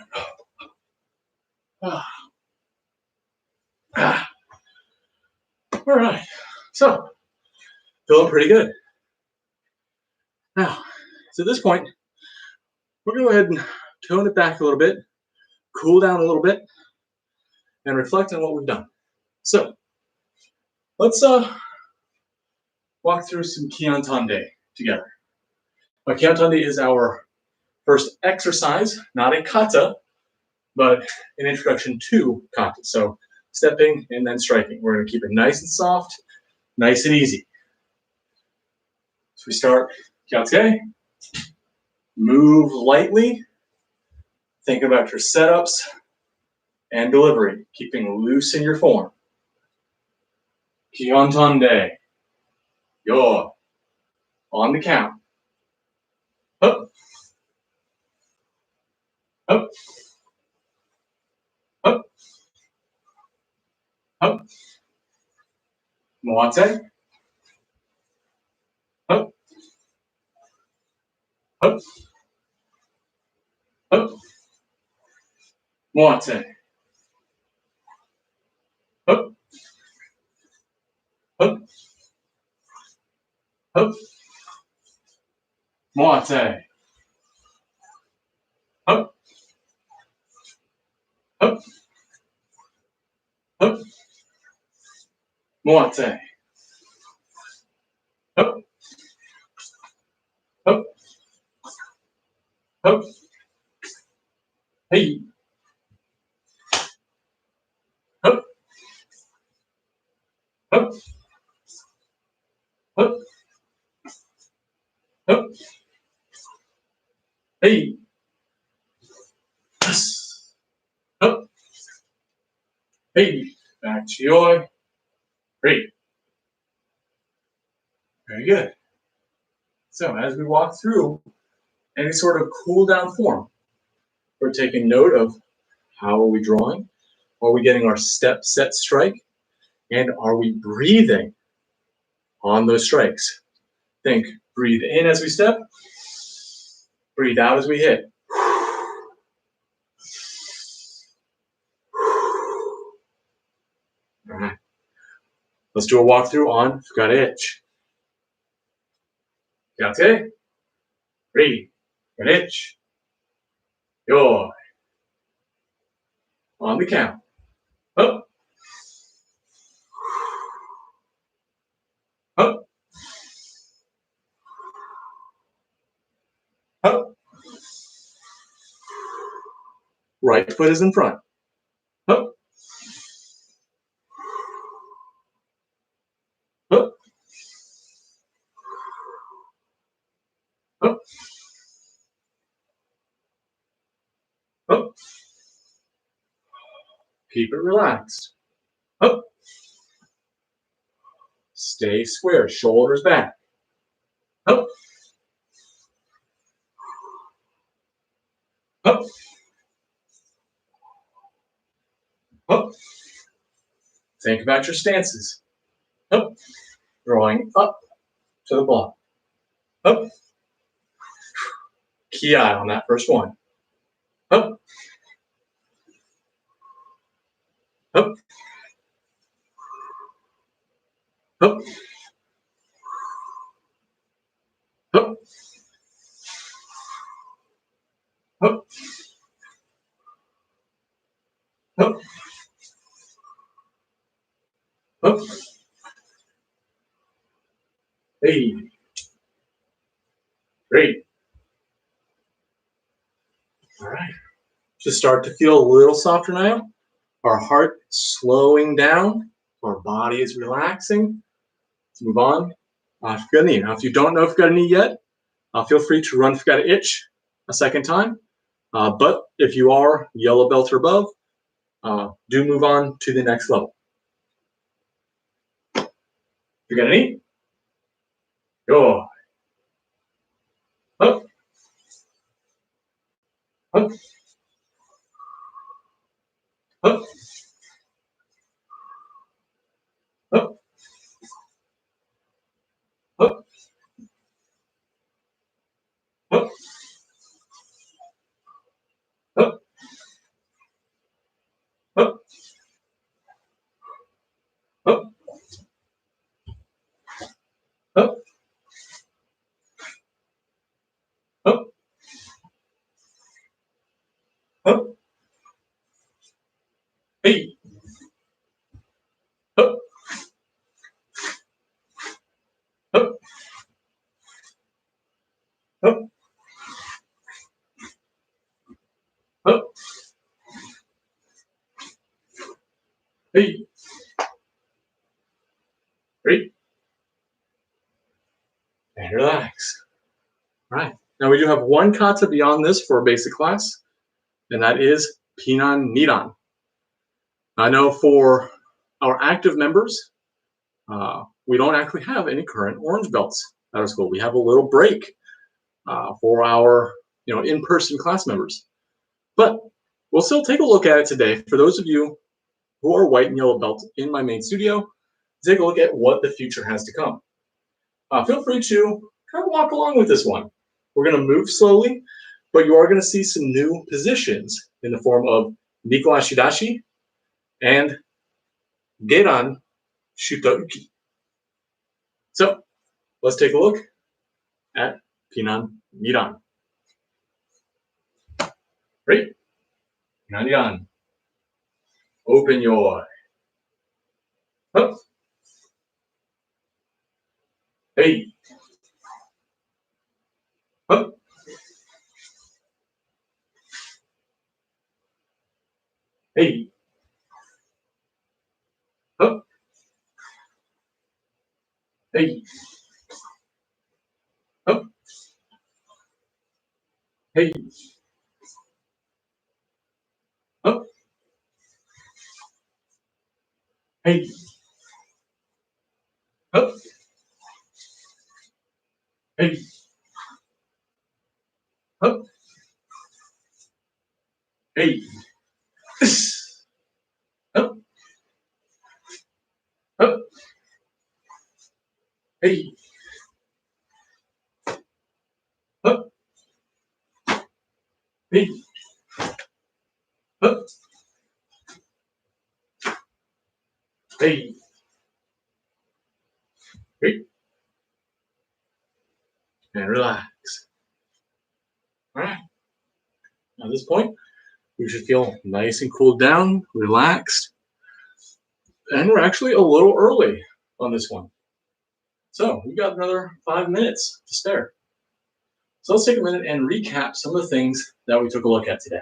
All right. So, feeling pretty good. Now, so at this point, we're going to go ahead and tone it back a little bit, cool down a little bit, and reflect on what we've done. So, let's walk through some Kiantande together. Now, Kiantande is our first exercise, not a kata, but an introduction to kata. So, stepping and then striking. We're going to keep it nice and soft, nice and easy. So we start Kyatsuke. Move lightly. Think about your setups and delivery, keeping loose in your form. Kiantande. Yo. On the count. Up. Up. Up. Up. Moate. Up, up, moite. Up, up, up, moite. Up, up, up, moite. Up, up, up, hey. Up, up, up, up, hey. Yes. Up, hey. Back to your. Great. Very good. So as we walk through any sort of cool down form, we're taking note of how are we drawing? Are we getting our step, set, strike? And are we breathing on those strikes? Think, breathe in as we step, breathe out as we hit. All right. Let's do a walkthrough on fukare itch. Fukare, breathe, fukare itch, yo. On the count. Up, up, up. Right foot is in front. Up, up, up, up. Keep it relaxed. Up. Stay square, shoulders back. Up, up, up. Think about your stances. Up, drawing up to the block. Up. Key eye on that first one. Up, up, up, up, up, up, up. Hey, great. All right. Just start to feel a little softer now. Our heart slowing down. Our body is relaxing. Let's move on. Fukare ni. Now, if you don't know fukare ni yet, feel free to run fukare itch a second time. But if you are yellow belt or above, do move on to the next level. Fukare ni. Yo. Up. Up. Up. Up. Up. Up. Up. Up. Up. Up. Up. Up. Hey. Up. Up. Up. Up. Hey. Great. And relax. All right. Now we do have one kata beyond this for a basic class, and that is Pinan Nidan. I know for our active members, we don't actually have any current orange belts at our school. We have a little break for our in-person class members. But we'll still take a look at it today for those of you who are white and yellow belt in my main studio. Take a look at what the future has to come. Feel free to kind of walk along with this one. we're going to move slowly, but you are going to see some new positions in the form of Niko Ashidashi and Geiran Shutouki. So let's take a look at Pinan Niran. Right? Pinan Niran. Open your eye. Up. Hey. Up. Hey. Up. Hey. Up. Hey. Up. Hey. Up. Hey. Up. Hey. Up. Up. Hey. Up. Hey. Up. Hey. Hey. And relax. All right. At this point, you should feel nice and cooled down, relaxed, and we're actually a little early on this one. So we got another 5 minutes to spare. So let's take a minute and recap some of the things that we took a look at today.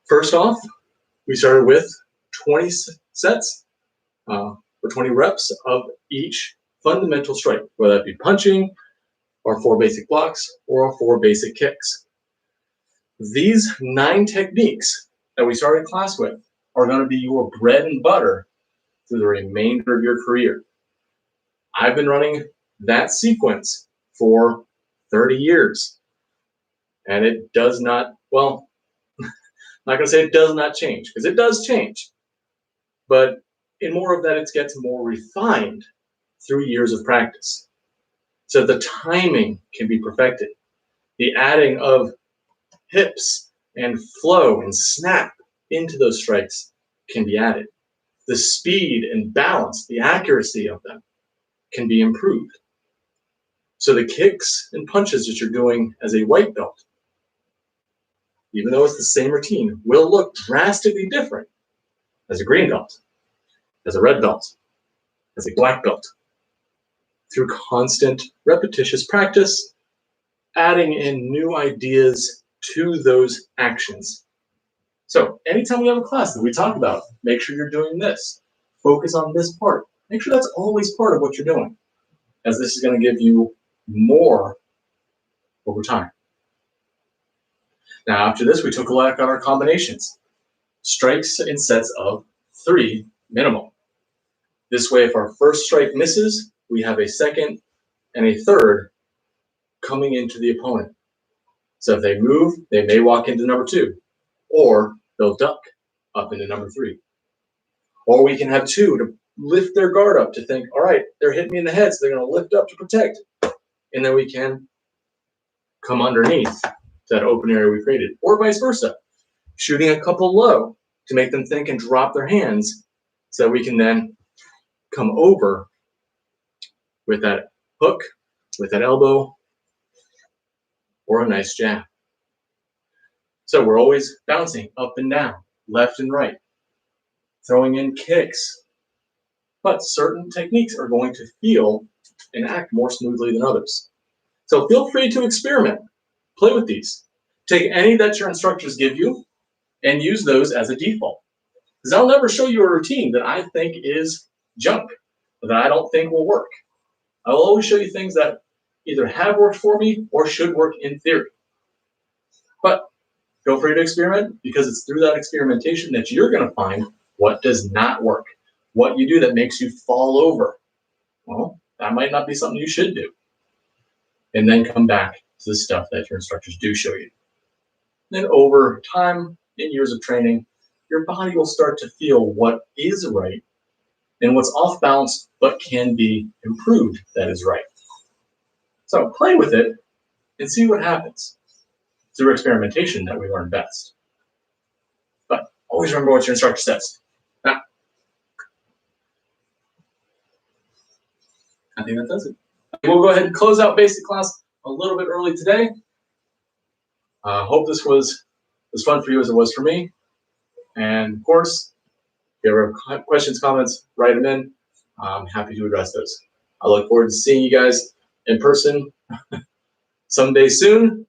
First off, we started with 20 sets or 20 reps of each fundamental strike, whether that be punching, or 4 basic blocks, or 4 basic kicks. These 9 techniques that we started class with are going to be your bread and butter through the remainder of your career. I've been running that sequence for 30 years, and it does not, well, I'm not going to say it does not change, because it does change, but in more of that, it gets more refined through years of practice. So the timing can be perfected. The adding of hips and flow and snap into those strikes can be added. The speed and balance, the accuracy of them can be improved. So the kicks and punches that you're doing as a white belt, even though it's the same routine, will look drastically different as a green belt, as a red belt, as a black belt, through constant repetitious practice, adding in new ideas to those actions. So anytime we have a class that we talk about, make sure you're doing this. Focus on this part. Make sure that's always part of what you're doing, as this is going to give you more over time. Now, after this, we took a look at our combinations. Strikes in sets of 3 minimum. This way, if our first strike misses, we have a second and a third coming into the opponent. So if they move, they may walk into number 2, or they'll duck up into number 3. Or we can have 2 to lift their guard up to think, all right, they're hitting me in the head, so they're going to lift up to protect. And then we can come underneath that open area we created, or vice versa. Shooting a couple low to make them think and drop their hands so that we can then come over with that hook, with that elbow, or a nice jab. So we're always bouncing up and down, left and right, throwing in kicks. But certain techniques are going to feel and act more smoothly than others. So feel free to experiment. Play with these. Take any that your instructors give you and use those as a default. Because I'll never show you a routine that I think is junk, that I don't think will work. I will always show you things that either have worked for me or should work in theory. But feel free to experiment, because it's through that experimentation that you're going to find what does not work, what you do that makes you fall over. Well, that might not be something you should do. And then come back to the stuff that your instructors do show you. Then over time, in years of training, your body will start to feel what is right and what's off balance but can be improved that is right. So play with it, and see what happens. Through experimentation that we learn best. But always remember what your instructor says. Now, I think that does it. We'll go ahead and close out basic class a little bit early today. Hope this was as fun for you as it was for me. And of course, if you have questions, comments, write them in. I'm happy to address those. I look forward to seeing you guys in person someday soon.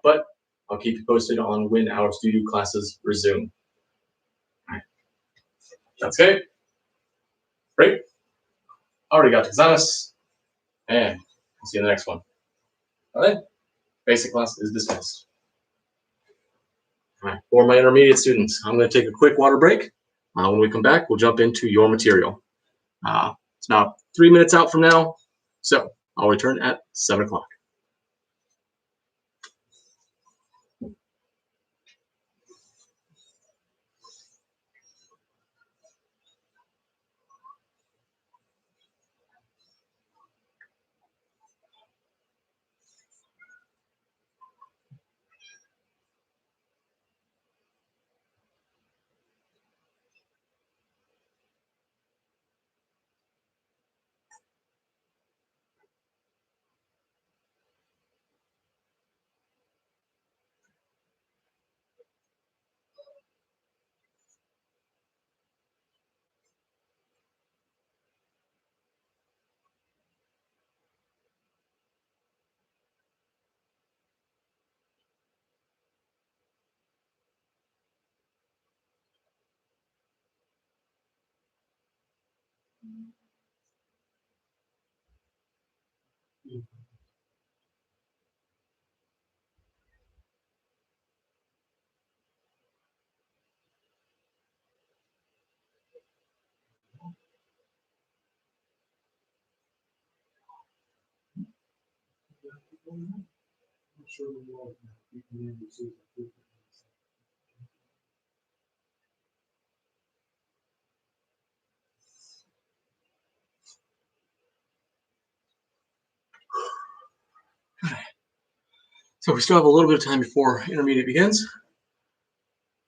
But I'll keep you posted on when our studio classes resume. All right. That's okay. Great. Already got Texanus. And we'll see you in the next one. All right. Basic class is dismissed. All right. For my intermediate students, I'm going to take a quick water break. When we come back, we'll jump into your material. It's about 3 minutes out from now, so I'll return at 7 o'clock. So we still have a little bit of time before intermediate begins.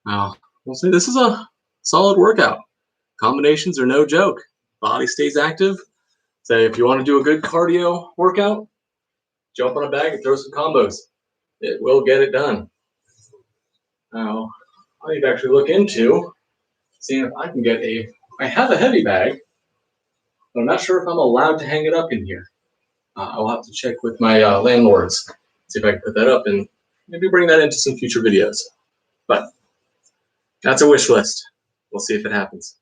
Now, we'll say this is a solid workout. Combinations are no joke. Body stays active. Say if you want to do a good cardio workout, jump on a bag and throw some combos. It will get it done. Now, I need to actually look into seeing if I can get I have a heavy bag, but I'm not sure if I'm allowed to hang it up in here. I'll have to check with my landlords, see if I can put that up and maybe bring that into some future videos. But that's a wish list. We'll see if it happens.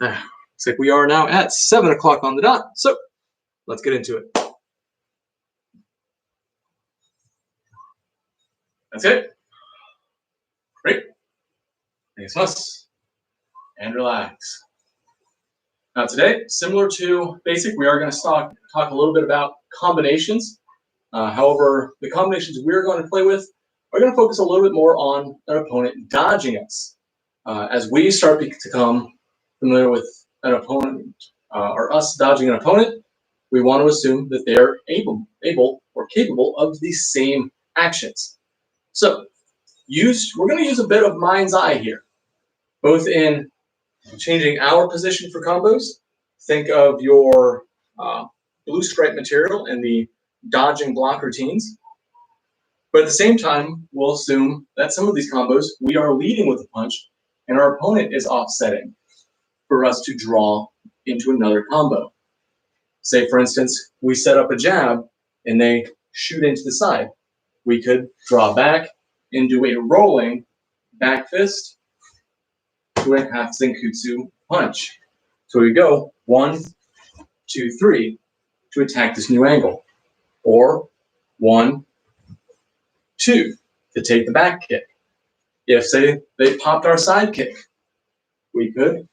Looks like we are now at 7 o'clock on the dot, so let's get into it. That's it. Great. Thanks much. And relax. Now today, similar to basic, we are going to talk a little bit about combinations. However, the combinations we're going to play with are going to focus a little bit more on an opponent dodging us. As we start to become familiar with an opponent or us dodging an opponent, we want to assume that they are able or capable of the same actions. So we're going to use a bit of mind's eye here, both in changing our position for combos. Think of your blue stripe material and the dodging block routines. But at the same time, we'll assume that some of these combos, we are leading with a punch and our opponent is offsetting for us to draw into another combo. Say, for instance, we set up a jab and they shoot into the side. We could draw back and do a rolling back fist to a half Zenkutsu punch. So we go 1, 2, 3 to attack this new angle, or 1, 2 to take the back kick. If, say, they popped our side kick, we could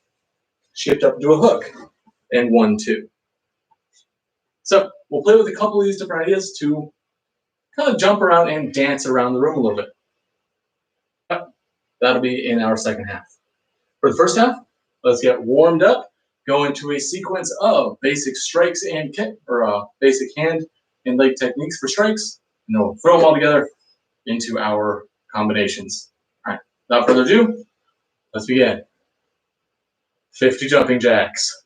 shift up to a hook and 1, 2. So we'll play with a couple of these different ideas to kind of jump around and dance around the room a little bit. That'll be in our second half. For the first half, let's get warmed up, go into a sequence of basic strikes and kick, or basic hand and leg techniques for strikes, and then we'll throw them all together into our combinations. All right, without further ado, let's begin. 50 jumping jacks.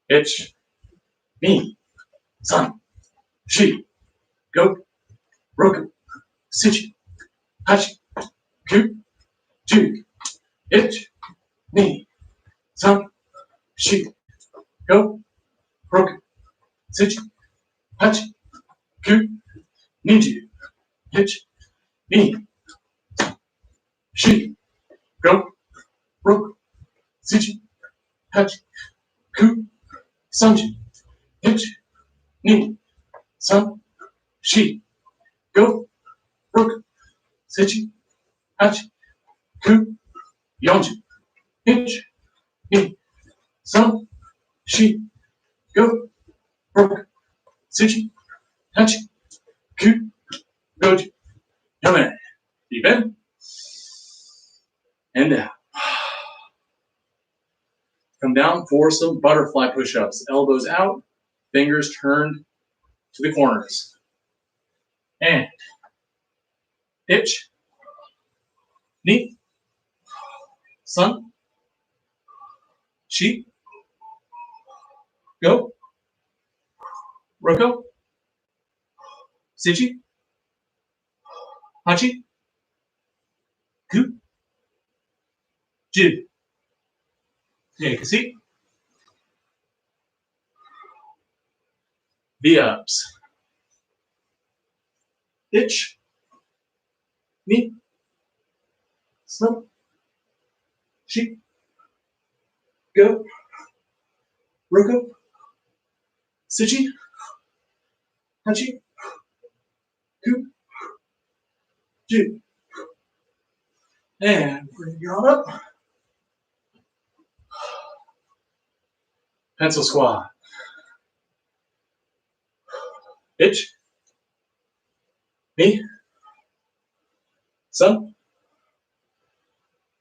Ich, me, san, shi, go, roku, sichi, hachi, ku, ju, ich, me, san, shi, go, roku, sichi, hachi, ku, ninju, ich, me, shi, go, roku, sichi, hachi, ku, sanji, ich, me, san, shi, go, roku, sichi, hachi, ku, yonju, ich, me, san, shi, go, roku, sichi, hachi, ku, goju, yame. Deep in and out. Come down for some butterfly push-ups. Elbows out, fingers turned to the corners. And ich, ni, san, shi, go, roko, sichi, hachi, ku, ju. Take a seat. V-ups. Ich, ni, san, shi, go, roko, sichi, hachi, ku, ju. And bring it on up. Pencil squat. Ich, me, san,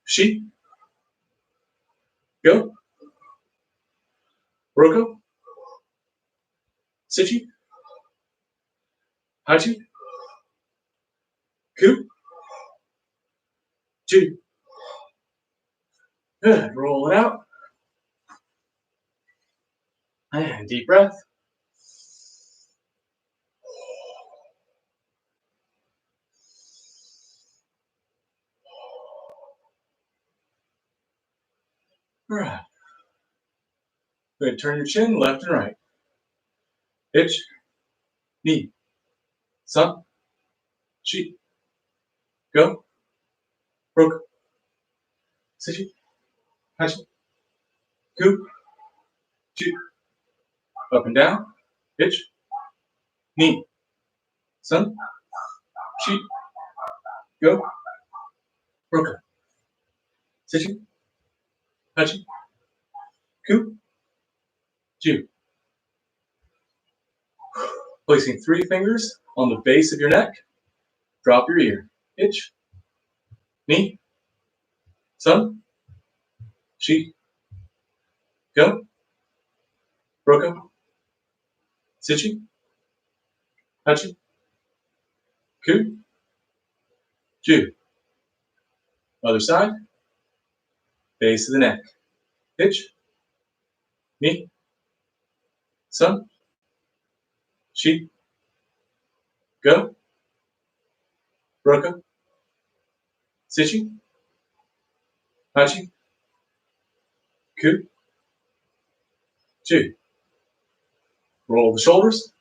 shi, go, roko, sichi, hachi, ku, ju. Good. Roll it out. And deep breath. All right. Good. Turn your chin left and right. Ich, ni, san, shi, go, roku, sichi, hachi, ku, ju. Up and down. Ich, ni, san, shi, go, roku, sichi, hachi, ku, ju. Placing 3 fingers on the base of your neck. Drop your ear. Ich, ni, san, shi, go, roku, sichi, hachi, ku, ju. Other side. Base of the neck. Ich, ni, san, shi, go, roku, sichi, hachi, ku, ju. Roll the shoulders.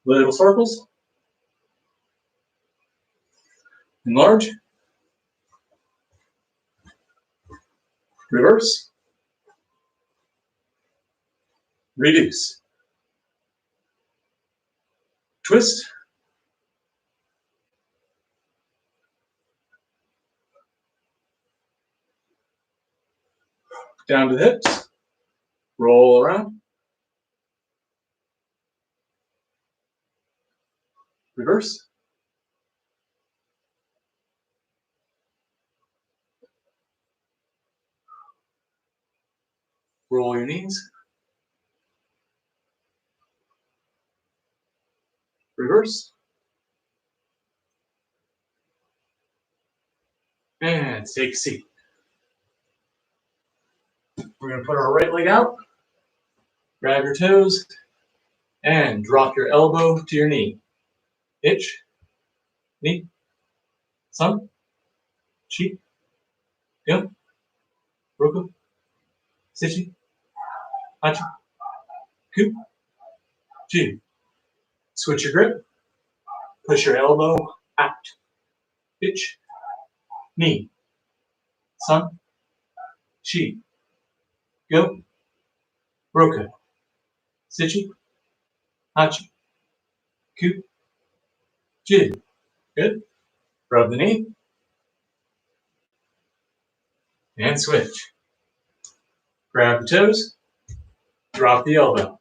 Little circles. Enlarge. Reverse. Reduce. Twist. Down to the hips. Roll around. Reverse. Roll your knees. reverse, and take a seat. We're going to put our right leg out, grab your toes, and drop your elbow to your knee. Itch, knee, sun, chi, go, roku, sichi, hachi, ku, ju. Switch your grip, push your elbow out. Itch, knee, sun, chi, go, roku, sichi, hachi, ku, ju. Good. Rub the knee, and switch. Grab the toes, drop the elbow.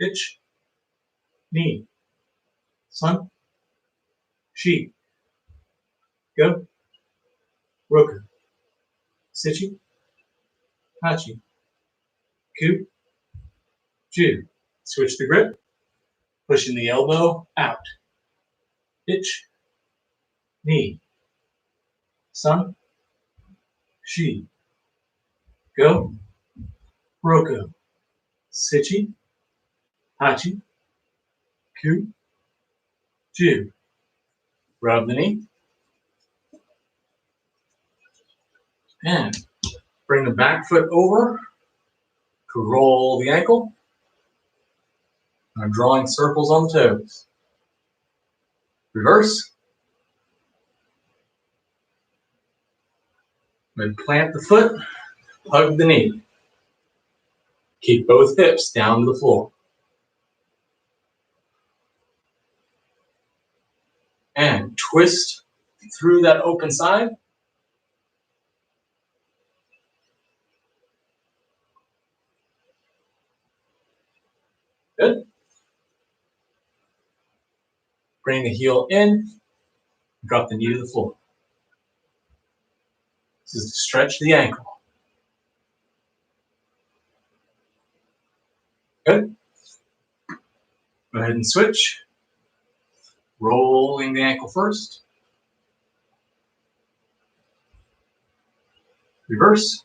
Itch, knee, sun, chi, go, roku, sichi, hachi, ku, ju. Switch the grip, pushing the elbow out. Itch, knee, sun, chi, go, roku, sichi, hachi, ku, ju. Rub the knee, and bring the back foot over to roll the ankle. I'm drawing circles on the toes. Reverse. Then plant the foot, hug the knee. Keep both hips down to the floor. And twist through that open side. Good. Bring the heel in, drop the knee to the floor. This is to stretch the ankle. Good. Go ahead and switch. Rolling the ankle first. Reverse.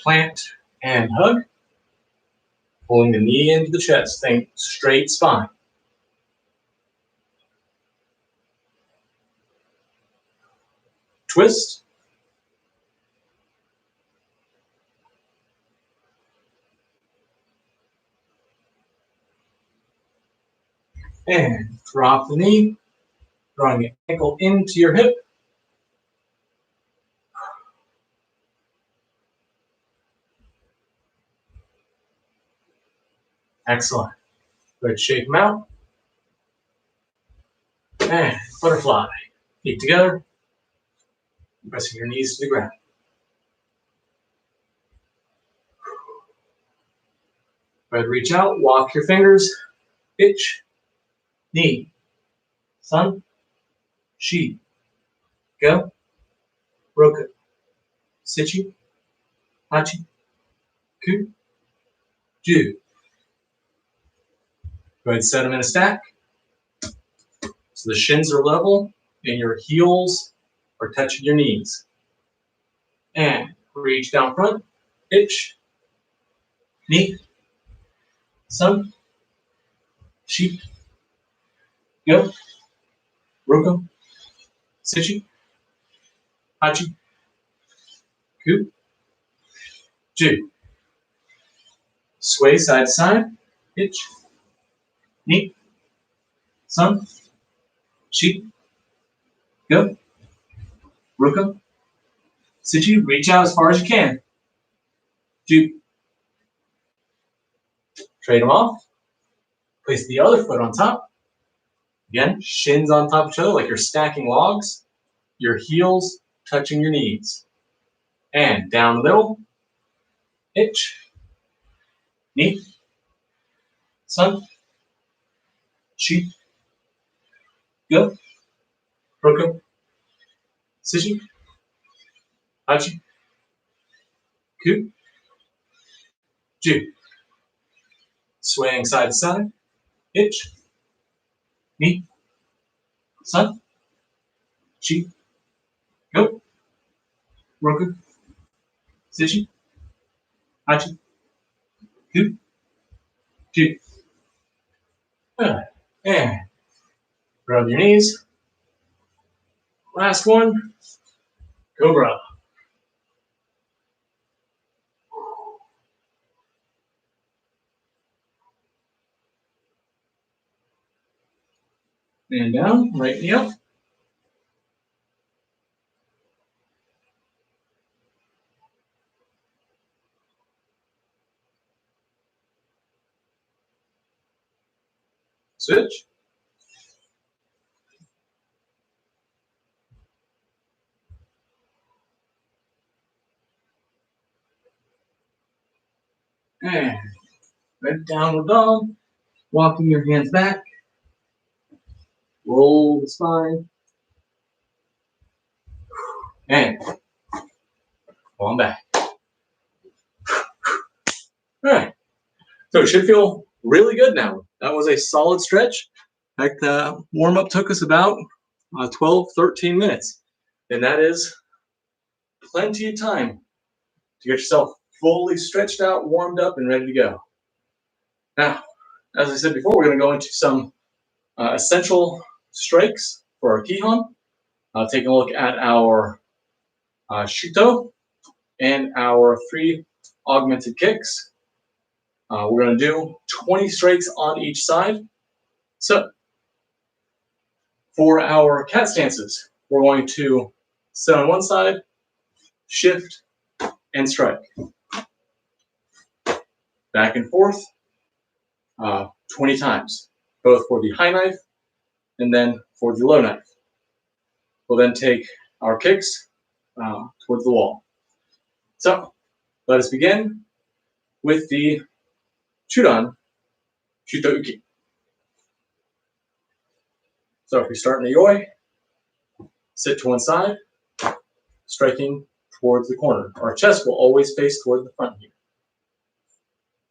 Plant and hug. Pulling the knee into the chest. Think straight spine. Twist. And drop the knee, drawing the ankle into your hip. Excellent. Good. Shake them out. And butterfly. Feet together. Pressing your knees to the ground. Go ahead, reach out, walk your fingers. Itch, knee, sun, chi, go, roku, sichi, hachi, ku, ju. Go ahead, set them in a stack. So the shins are level and your heels are touching your knees. And reach down front, itch, knee, sun, chi, go, roku, sichi, hachi, ku, ju. Sway side to side, itch, knee, sun, chi, go, roku, sichi. Reach out as far as you can. Ju. Trade them off. Place the other foot on top. Again, shins on top of each other like you're stacking logs. Your heels touching your knees. And down the middle. Itch, knee, sun, chi, go, roku, sichi, hachi, ku, ju. swaying side to side. Itch, knee, sun, chi, go, roku, sichi, hachi, ku, ju. Good. And rub your knees. Last one, cobra. And down, right knee up. Switch. And right downward dog. Walking your hands back. Roll the spine. And on back. All right. So it should feel really good now. That was a solid stretch. In fact, the warm-up took us about 12, 13 minutes. And that is plenty of time to get yourself fully stretched out, warmed up, and ready to go. Now, as I said before, we're going to go into some essential strikes for our Kihon. Taking a look at our Shuto and our 3 augmented kicks. We're going to do 20 strikes on each side. So, for our cat stances, we're going to sit on one side, shift, and strike. Back and forth 20 times, both for the high knife and then for the low knife. We'll then take our kicks towards the wall. So, let us begin with the Chudan Shuto Uki. So if we start in the yoi, sit to one side, striking towards the corner. Our chest will always face toward the front here.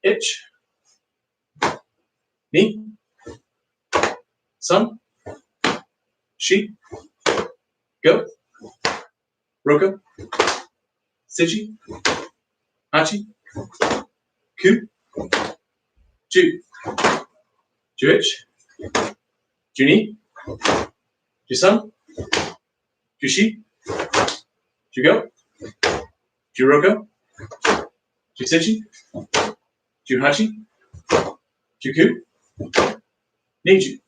Itch, knee, sun, shi, go, roka, sichi, hachi, ku, ju, juich, juni, jusun, jushi, jugo, juroko, jusichi, juhachi, juku, niju.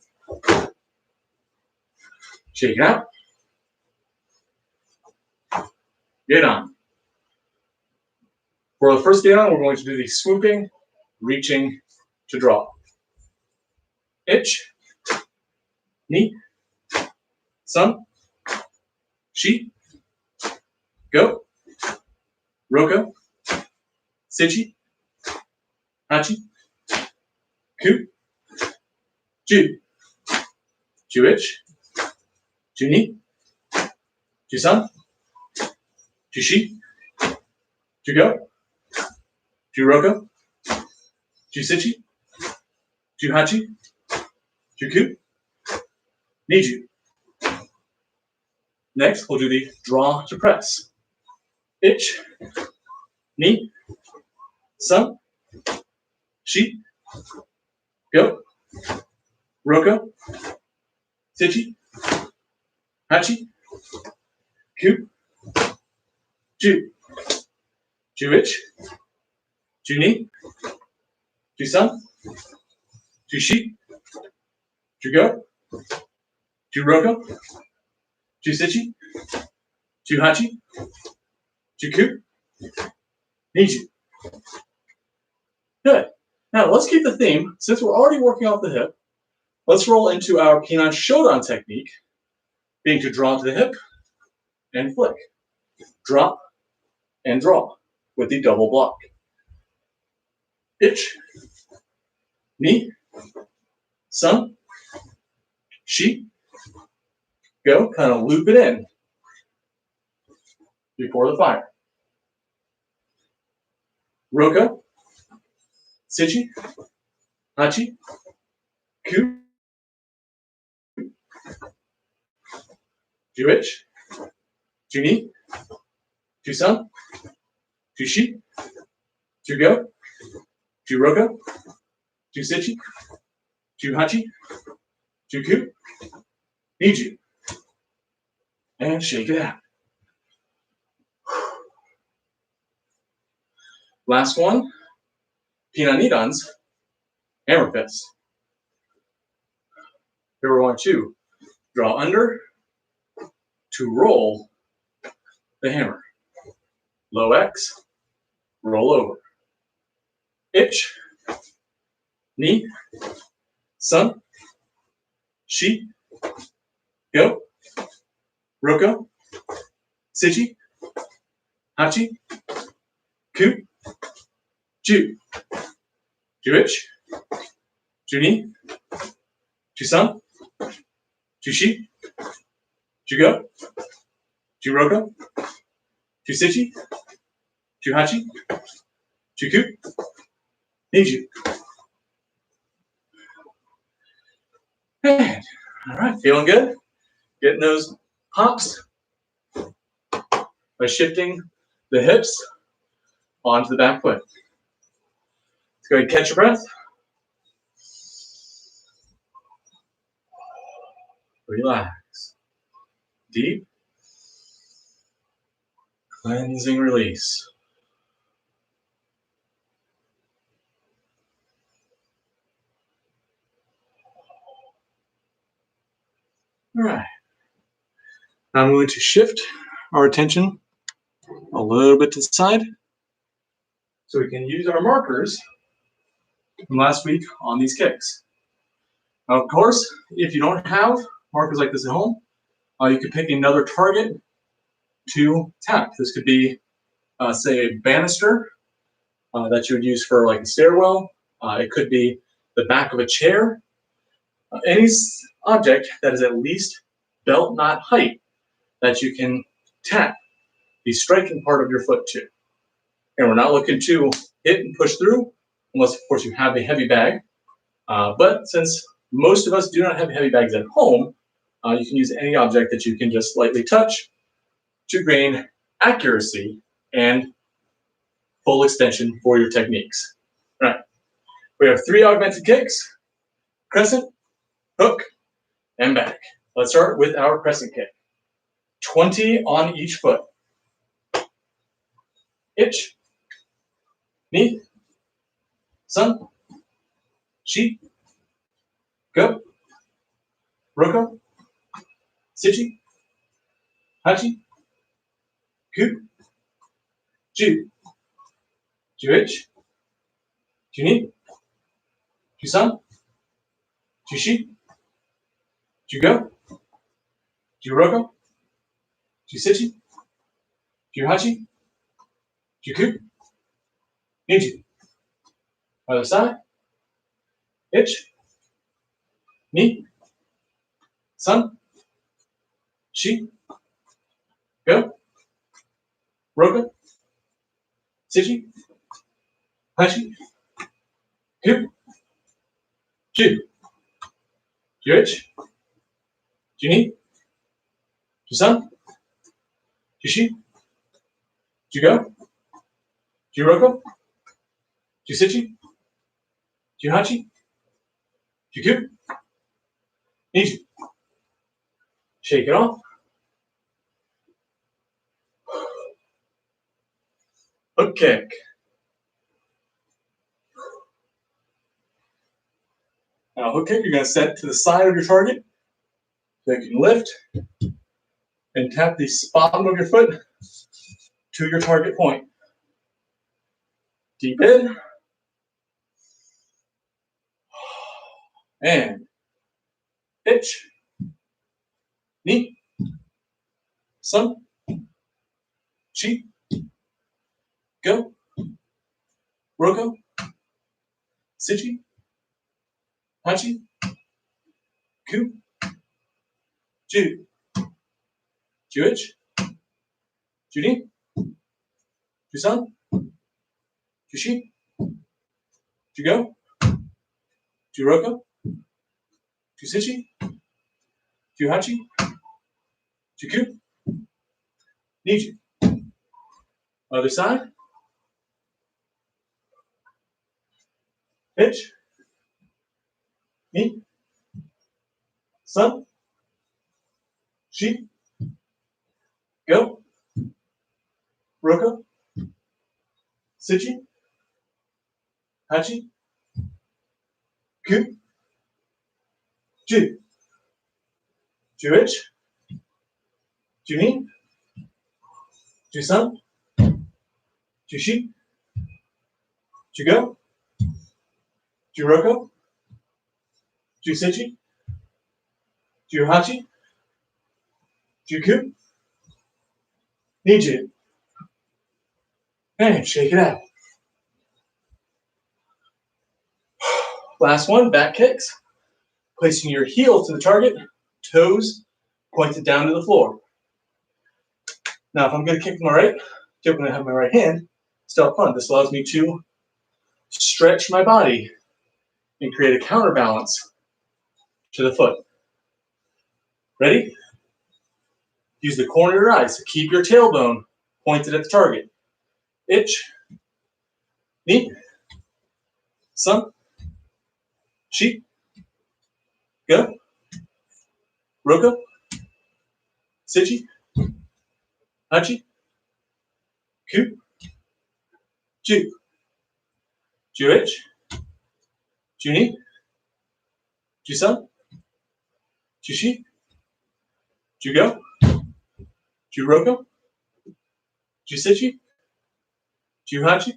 Shake it out. Get on. For the first get on, we're going to do the swooping, reaching to draw. Itch, knee, sun, shi, go, roko, sichi, hachi, ku, ju, juich, juni, jusun, jushi, jugo, juroko, jusichi, juhachi, juku, niju. Next, we'll do the draw to press. Itch, knee, sun, shi, go, roko, sichi, hachi, ku, ju, juich, juni, jusun, jushi, jugo, juroko, jusichi, juhachi, juku, niju. Good. Now let's keep the theme. Since we're already working off the hip, let's roll into our Pinan Shodan technique, being to draw to the hip and flick. Drop and draw with the double block. Itch, knee, sun, shi, go, kind of loop it in before the fire. Roko, sichi, Hachi, Ku, Juich, Juni, Jusun, Jushi, Jugo, Juroka, Jusichi, Juhachi, Juku, Niju. And shake it out. Last one, Pinanidan's hammer fist. Here we want to draw under to roll the hammer. Low X, roll over. Ich, ni, sun, shi, go, roko, sichi, hachi, ku, ju, juich, juni, jusun, jushi, jugo, juroko, jusichi, juhachi, juku, niju. And, all right, feeling good? Getting those pops by shifting the hips onto the back foot. Let's go ahead and catch your breath. Relax. Deep. Cleansing release. All right. Now I'm going to shift our attention a little bit to the side so we can use our markers from last week on these kicks. Now, of course, if you don't have markers like this at home, you could pick another target to tap. This could be, say, a banister that you would use for like a stairwell. It could be the back of a chair. Any object that is at least belt knot height that you can tap the striking part of your foot to. And we're not looking to hit and push through, unless of course you have a heavy bag. But since most of us do not have heavy bags at home, you can use any object that you can just lightly touch to gain accuracy and full extension for your techniques. All right, we have 3 augmented kicks: crescent, hook, and back. Let's start with our crescent kick. 20 on each foot. Ich, ni, sun, shi, go, roko, sichi, hachi, ku, ju, juich, juni, jusun, jushi, jugo, juroko, jusichi, juhachi, juku, niju. Other side. Ich, ni, sun, shi, go, roka, sichi, hachi, ku, ju, juich, juni, jusun, jushi, jugo, juroko, jusichi, juhachi, juku, niju. Shake it off. Hook kick. Now, hook kick, you're going to set to the side of your target. So you can lift and tap the bottom of your foot to your target point. Deep in. And ich, ni, sun, chi, go, roko, sichi, hachi, ku, ju, juich, juni, jusun, jushi, jugo, Juroku, Jusichi, Juhachi, Juku, Niju. Other side. Pitch. Ni. Sun. Shi. Go. Roko. Sichi. Hachi. Ku. Ju. Juich. Junin. Jusun. Jushi. Jugo. Juroko. Jusichi. Juhachi. Juku. Niju. And shake it out. Last one, back kicks. Placing your heel to the target, toes pointed down to the floor. Now, if I'm going to kick with my right, I'm going to have my right hand still up front. This allows me to stretch my body and create a counterbalance to the foot. Ready? Use the corner of your eyes to keep your tailbone pointed at the target. Ich, ni, sun, shi, go, roko, sichi, hachi, ku, ju, juich, juni, jusun, jushi, jugo, juroko, jusichi, juhachi,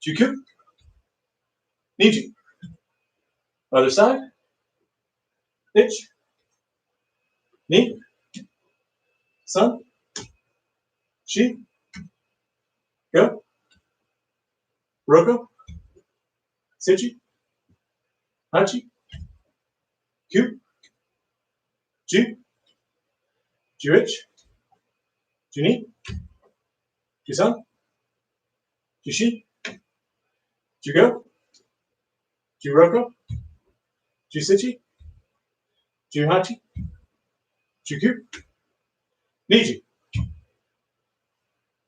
juku, niju. Other side. Ich, ni, sun, shi, go, roko, sichi, hachi, ku, ju, juich, juni, jusun, jushi, jugo, juroko, jusichi, juhachi, juku, niju.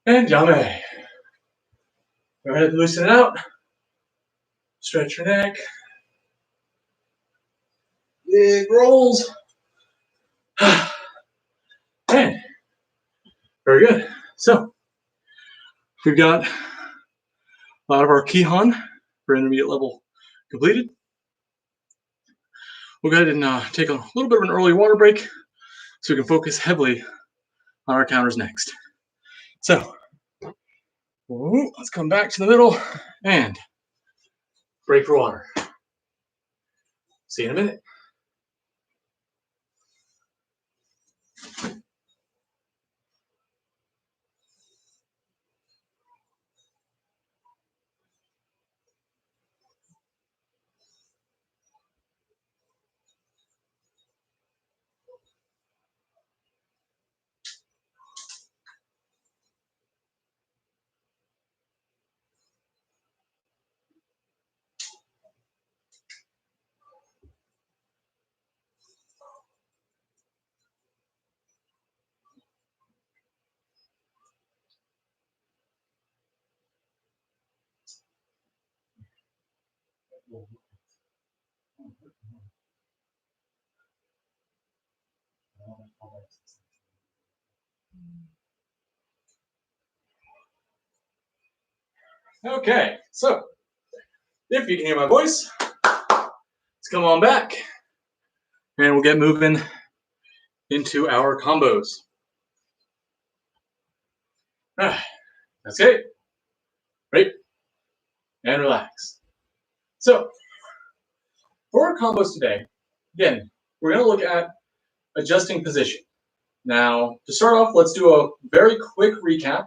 And yame. Go ahead and loosen it out. Stretch your neck. Big rolls. And very good. So we've got a lot of our Kihon for intermediate level completed. We'll go ahead and take a little bit of an early water break so we can focus heavily on our counters next. So let's come back to the middle and break for water. See you in a minute. Okay, so if you can hear my voice, let's come on back and we'll get moving into our combos. That's it. Right? And relax. So for our combos today, again, we're going to look at adjusting position. Now, to start off, let's do a very quick recap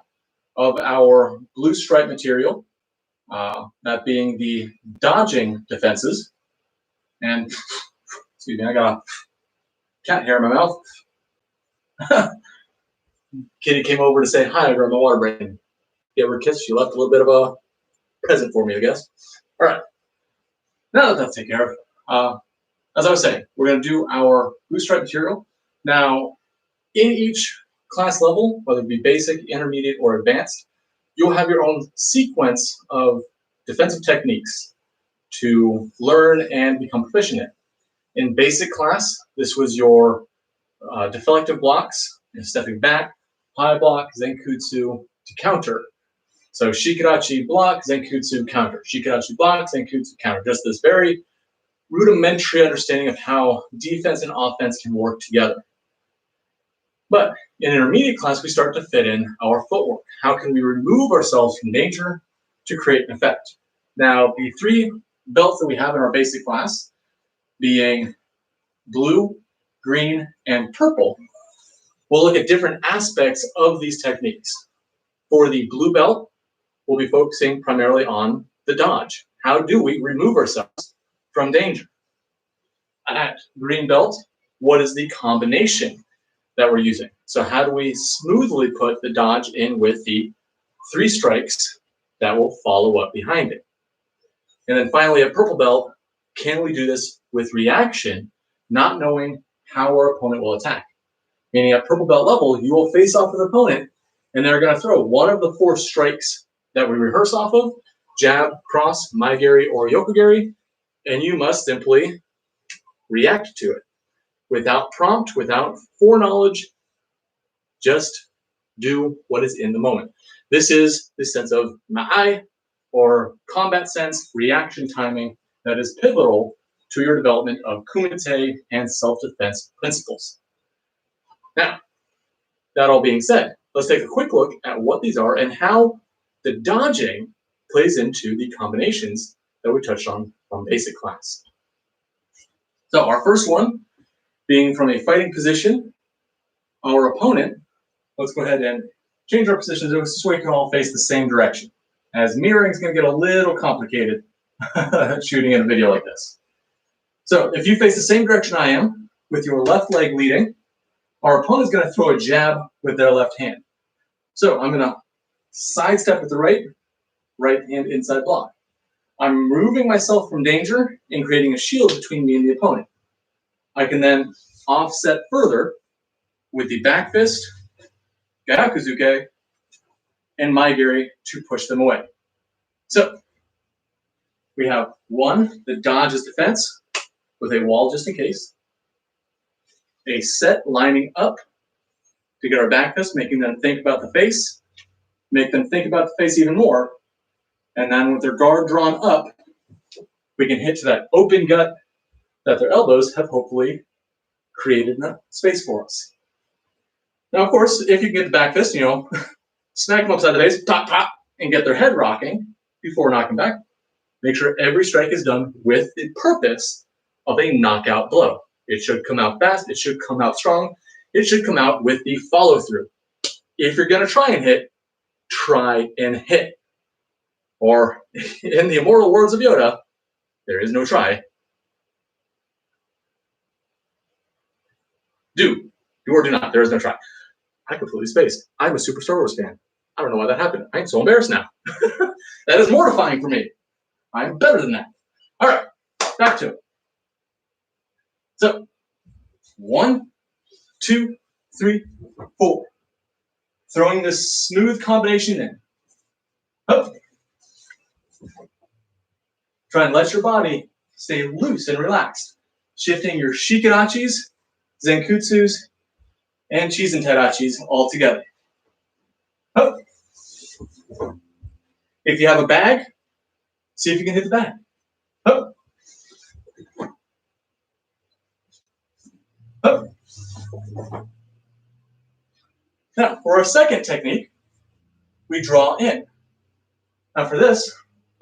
of our blue stripe material, that being the dodging defenses. And, excuse me, I got a cat hair in my mouth. Kitty came over to say hi during the water break. Gave her a kiss. She left a little bit of a present for me, I guess. All right. Now that that's taken care of, as I was saying, we're going to do our blue stripe material. Now, in each class level, whether it be basic, intermediate, or advanced, you'll have your own sequence of defensive techniques to learn and become proficient in. In basic class, this was your deflective blocks, stepping back, high block, Zenkutsu to counter. So Shikarachi block, Zenkutsu counter. Shikarachi block, Zenkutsu counter. Just this very rudimentary understanding of how defense and offense can work together. But in intermediate class, we start to fit in our footwork. How can we remove ourselves from danger to create an effect? Now, the three belts that we have in our basic class, being blue, green, and purple, we'll look at different aspects of these techniques. For the blue belt, we'll be focusing primarily on the dodge. How do we remove ourselves from danger? At green belt, what is the combination that we're using? So how do we smoothly put the dodge in with the 3 strikes that will follow up behind it? And then finally, at purple belt, can we do this with reaction, not knowing how our opponent will attack? Meaning at purple belt level, you will face off with an opponent, and they're going to throw one of the 4 strikes that we rehearse off of, jab, cross, maegiri, or yokogiri, and you must simply react to it. Without prompt, without foreknowledge, just do what is in the moment. This is the sense of ma'ai, or combat sense, reaction timing, that is pivotal to your development of kumite and self-defense principles. Now, that all being said, let's take a quick look at what these are and how the dodging plays into the combinations that we touched on from basic class. So our first one, being from a fighting position, our opponent, let's go ahead and change our positions so we can all face the same direction, as mirroring is going to get a little complicated shooting in a video like this. So if you face the same direction I am, with your left leg leading, our opponent's going to throw a jab with their left hand. So I'm going to sidestep with the right hand inside block. I'm removing myself from danger and creating a shield between me and the opponent. I can then offset further with the back fist, Gyakuzuke, and Maegiri to push them away. So we have 1, the dodge is defense, with a wall just in case. A set lining up to get our back fist, making them think about the face, make them think about the face even more, and then with their guard drawn up, we can hit to that open gut that their elbows have hopefully created enough space for us. Now, of course, if you get the back fist, smack them upside the face, pop, pop, and get their head rocking before knocking back, make sure every strike is done with the purpose of a knockout blow. It should come out fast, it should come out strong, it should come out with the follow-through. If you're going to try and hit, try and hit. Or, in the immortal words of Yoda, there is no try. Do or do not. There is no try. I completely spaced. I'm a super Star Wars fan. I don't know why that happened. I'm so embarrassed now. That is mortifying for me. I'm better than that. All right, back to it. So, 1, 2, 3, 4. Throwing this smooth combination in. Up. Try and let your body stay loose and relaxed. Shifting your shikarachis, zenkutsus, and chizen terachis all together. Up. If you have a bag, see if you can hit the bag. Up. Up. Now, for our second technique, we draw in. Now for this,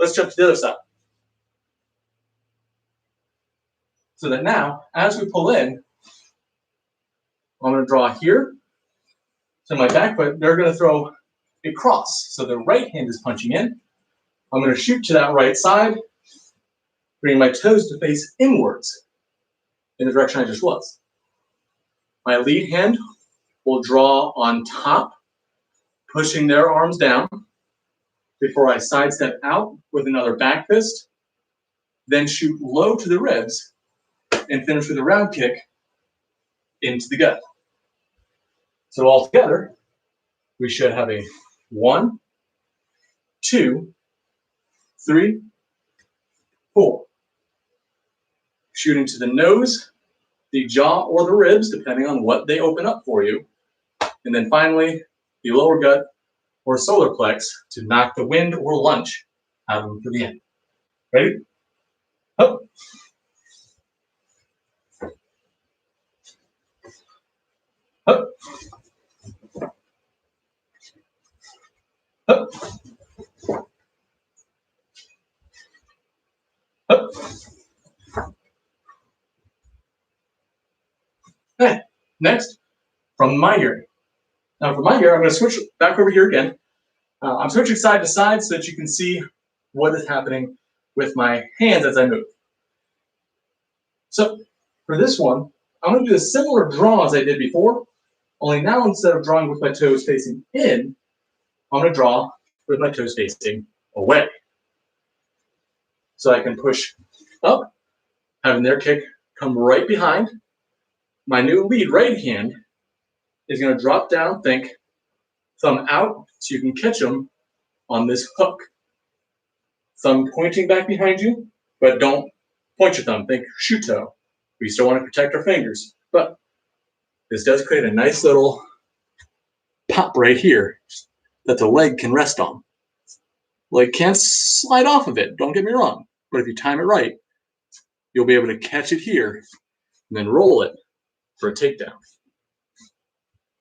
let's jump to the other side. So that now, as we pull in, I'm going to draw here. So my back foot, they're going to throw a cross. So the right hand is punching in. I'm going to shoot to that right side, bring my toes to face inwards in the direction I just was. My lead hand will draw on top, pushing their arms down before I sidestep out with another back fist then shoot low to the ribs, and finish with a round kick into the gut. So all together, we should have a 1, 2, 3, 4. Shooting to the nose, the jaw, or the ribs, depending on what they open up for you. And then finally, the lower gut or solar plex to knock the wind or lunch out of them for the end. Ready? Up. Up. Up. Up. Okay. Next, from my gear. Now for my gear, I'm going to switch back over here again. I'm switching side to side so that you can see what is happening with my hands as I move. So for this one, I'm going to do a similar draw as I did before, only now instead of drawing with my toes facing in, I'm going to draw with my toes facing away. So I can push up, having their kick come right behind. My new lead right hand is going to drop down, think thumb out, so you can catch them on this hook. Thumb pointing back behind you, but don't point your thumb, think shoe toe. We still want to protect our fingers, but this does create a nice little pop right here that the leg can rest on. Leg can't slide off of it, don't get me wrong, but if you time it right, you'll be able to catch it here and then roll it for a takedown.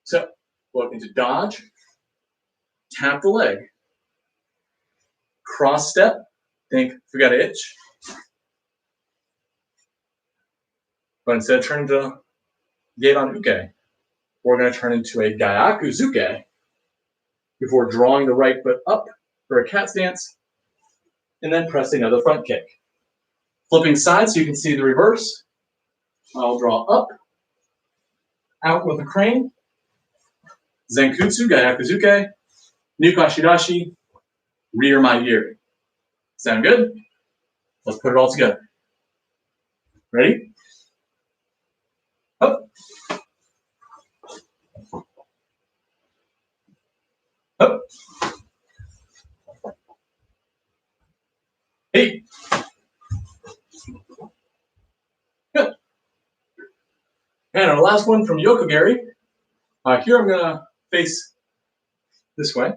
So, looking to dodge, tap the leg, cross step, think we got an itch. But instead of turning to Gedan Uke, we're going to turn into a Gyaku Zuke before drawing the right foot up for a cat stance and then pressing another front kick. Flipping sides so you can see the reverse. I'll draw up, out with a crane, Zenkutsu, Gyaku Zuke, Nukashidashi, rear Maigiri. Sound good? Let's put it all together. Ready? Up. Up. Hey. Good. And our last one from Yokogiri. Here I'm going to face this way.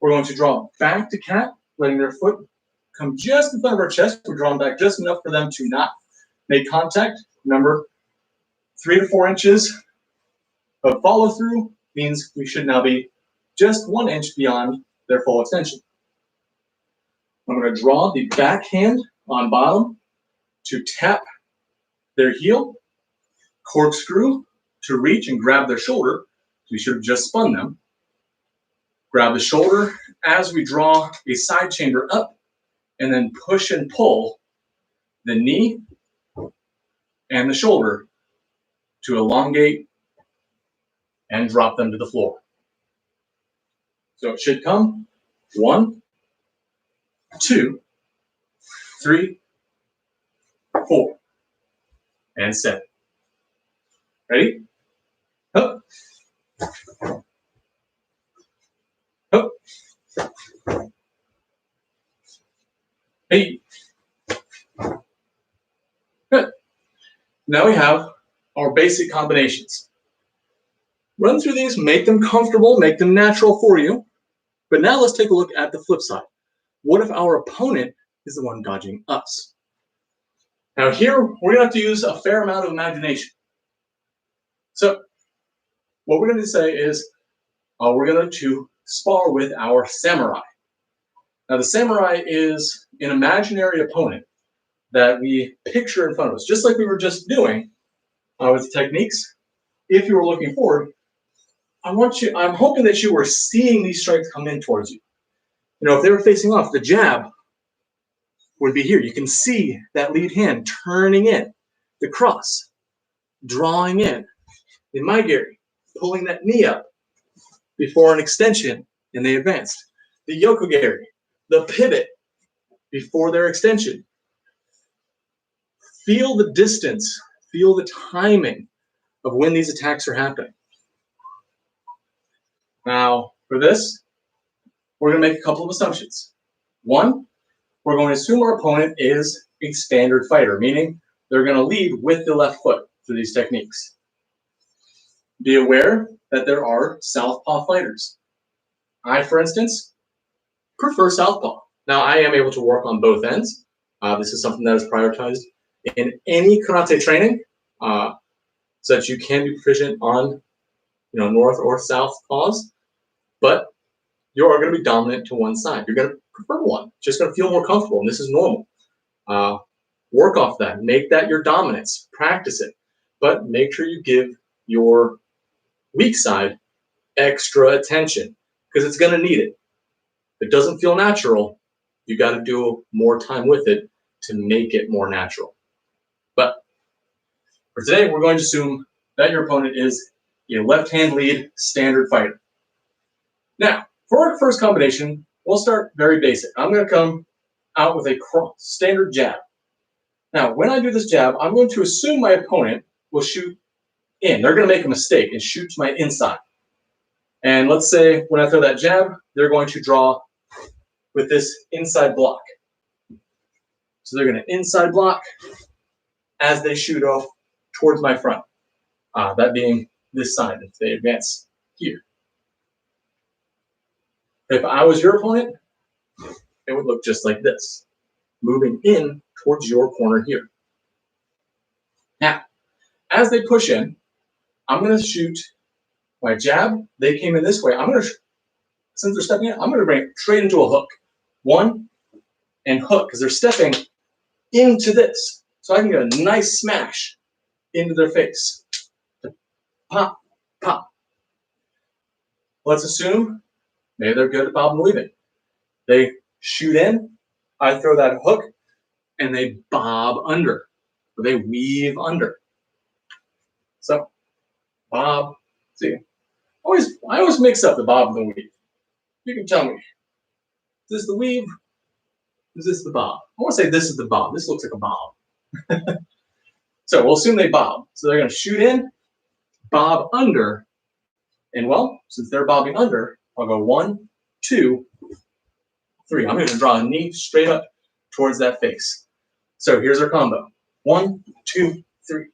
We're going to draw back to cat, letting their foot come just in front of our chest. We're drawing back just enough for them to not make contact. Remember, 3 to 4 inches of follow through means we should now be just 1 inch beyond their full extension. I'm going to draw the back hand on bottom to tap their heel, corkscrew to reach and grab their shoulder. We should have just spun them. Grab the shoulder as we draw a side chamber up, and then push and pull the knee and the shoulder to elongate and drop them to the floor. So it should come 1, 2, 3, 4, and 7. Ready? Up. Up. Hey. Good. Now we have our basic combinations. Run through these, make them comfortable, make them natural for you. But now let's take a look at the flip side. What if our opponent is the one dodging us? Now here, we're gonna have to use a fair amount of imagination. So what we're gonna say is, we're going to spar with our samurai. Now the samurai is an imaginary opponent that we picture in front of us, just like we were just doing with the techniques. If you were looking forward, I'm hoping that you were seeing these strikes come in towards you. You know, if they were facing off, the jab would be here. You can see that lead hand turning in, the cross, drawing in Maigiri, pulling that knee up before an extension, and they advanced. The Yokogiri, the pivot before their extension, feel the distance, feel the timing of when these attacks are happening. Now, for this, we're going to make a couple of assumptions. One, we're going to assume our opponent is a standard fighter, meaning they're going to lead with the left foot through these techniques. Be aware that there are southpaw fighters. I, for instance, prefer southpaw. Now, I am able to work on both ends. This is something that is prioritized in any karate training, so that you can be proficient on, north or south paws. But you are going to be dominant to one side. You're going to prefer one. Just going to feel more comfortable, and this is normal. Work off that. Make that your dominance. Practice it. But make sure you give your weak side extra attention, because it's going to need it. If it doesn't feel natural, you got to do more time with it to make it more natural. But for today, we're going to assume that your opponent is a left-hand lead standard fighter. Now, for our first combination, we'll start very basic. I'm going to come out with a standard jab. Now, when I do this jab, I'm going to assume my opponent will shoot in. They're going to make a mistake and shoot to my inside. And let's say when I throw that jab, they're going to draw with this inside block. So they're going to inside block as they shoot off towards my front. That being this side if they advance here. If I was your opponent, it would look just like this, moving in towards your corner here. Now, as they push in, I'm going to shoot my jab. They came in this way. Since they're stepping in, I'm going to bring it straight into a hook. One, and hook, because they're stepping into this. So I can get a nice smash into their face. Pop, pop. Let's assume maybe they're good at bob and weaving. They shoot in, I throw that hook, and they bob under. Or they weave under. So, bob, see, I always mix up the bob and the weave. You can tell me, is this the weave? Is this the bob? I want to say this is the bob. This looks like a bob. So we'll assume they bob. So they're going to shoot in, bob under, and well, since they're bobbing under, I'll go 1, 2, 3. I'm going to draw a knee straight up towards that face. So here's our combo. 1, 2, 3.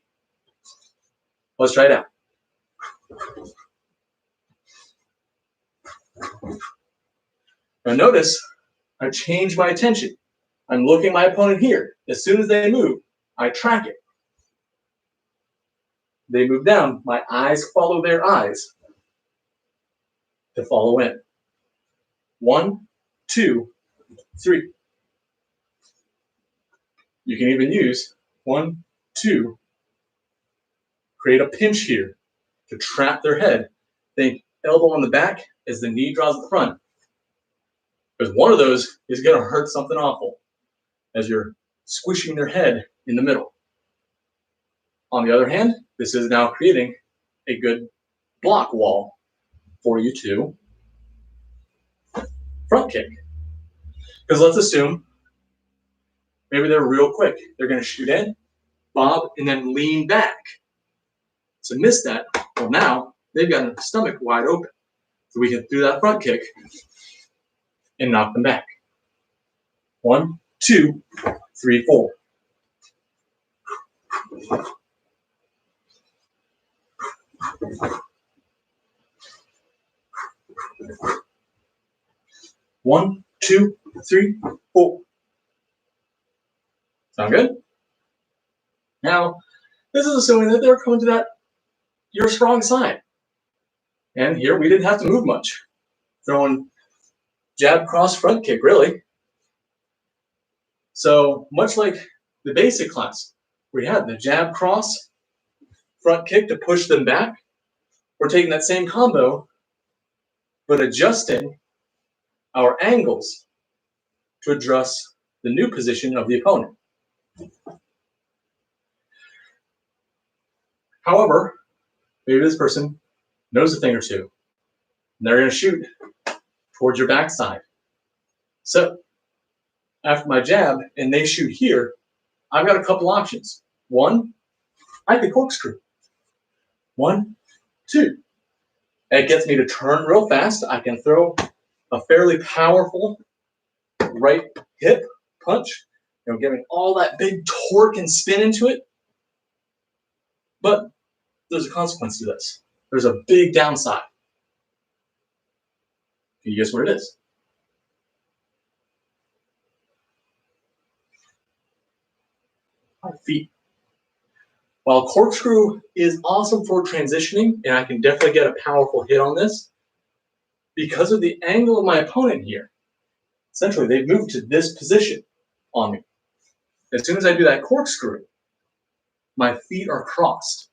Let's try it out. Now notice, I change my attention. I'm looking at my opponent here. As soon as they move, I track it. They move down, my eyes follow their eyes to follow in. 1, 2, 3. You can even use 1, 2. Create a pinch here to trap their head. Think elbow on the back as the knee draws the front. Because one of those is going to hurt something awful as you're squishing their head in the middle. On the other hand, this is now creating a good block wall for you to front kick. Because let's assume maybe they're real quick. They're going to shoot in, bob, and then lean back. So miss that. Well, now they've got a stomach wide open. So we can do that front kick and knock them back. 1, 2, 3, 4. One, 2, 3, 4. Sound good? Now, this is assuming that they're coming to your strong side. And here we didn't have to move much. Throwing jab, cross, front kick, really. So much like the basic class, we had the jab, cross, front kick to push them back. We're taking that same combo, but adjusting our angles to address the new position of the opponent. However, maybe this person knows a thing or two. And they're going to shoot towards your backside. So after my jab and they shoot here, I've got a couple options. One, I could corkscrew. 1, 2. It gets me to turn real fast. I can throw a fairly powerful right hip punch, giving all that big torque and spin into it. But there's a consequence to this. There's a big downside. Can you guess what it is? My feet. While corkscrew is awesome for transitioning, and I can definitely get a powerful hit on this, because of the angle of my opponent here, essentially they've moved to this position on me. As soon as I do that corkscrew, my feet are crossed.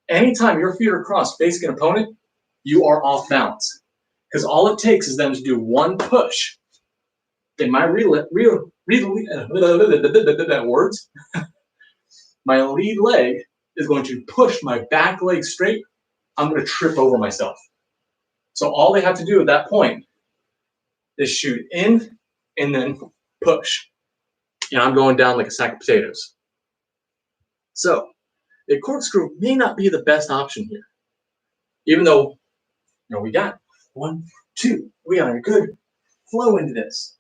Anytime your feet are crossed facing an opponent, you are off balance. Because all it takes is them to do one push. In my words, my lead leg is going to push my back leg straight. I'm going to trip over myself. So all they have to do at that point is shoot in and then push. And I'm going down like a sack of potatoes. So a corkscrew may not be the best option here. Even though, we got 1, 2. We got a good flow into this.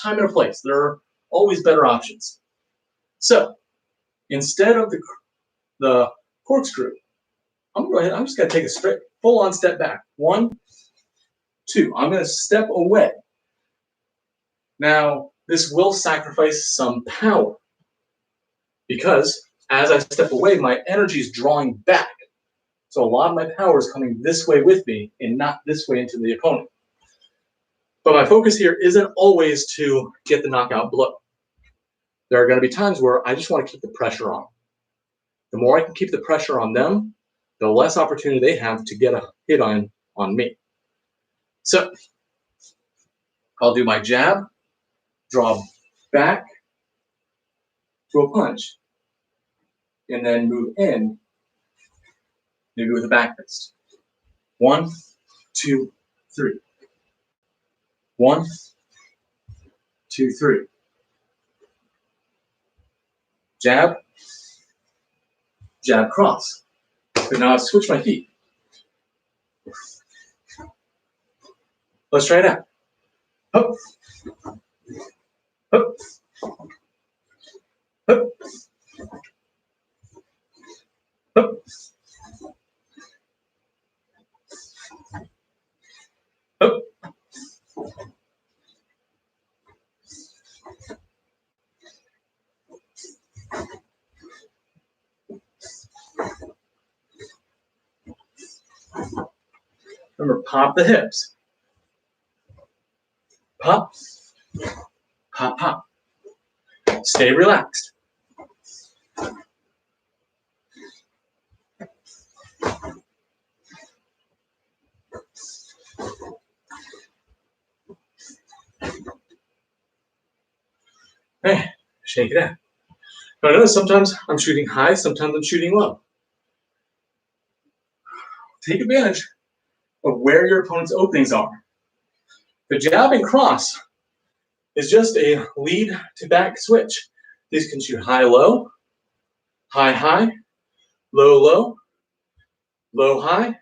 Time and a place. There are always better options. So instead of the corkscrew, I'm just going to take a straight, full-on step back. 1, 2. I'm going to step away. Now, this will sacrifice some power because as I step away, my energy is drawing back. So a lot of my power is coming this way with me and not this way into the opponent. But my focus here isn't always to get the knockout blow. There are going to be times where I just want to keep the pressure on. The more I can keep the pressure on them, the less opportunity they have to get a hit on me. So I'll do my jab, draw back to a punch, and then move in, maybe with a back fist. 1, 2, 3. 1, 2, 3. Jab, jab, cross. But now I've switched my feet. Let's try it out. Hup. Hup. Hup. Hup. Hup. Remember, pop the hips. Pop, pop, pop. Stay relaxed. Hey, shake it out. Now notice sometimes I'm shooting high, sometimes I'm shooting low. Take advantage of where your opponent's openings are. The jab and cross is just a lead to back switch. These can shoot high, low, high, low, low, low, high.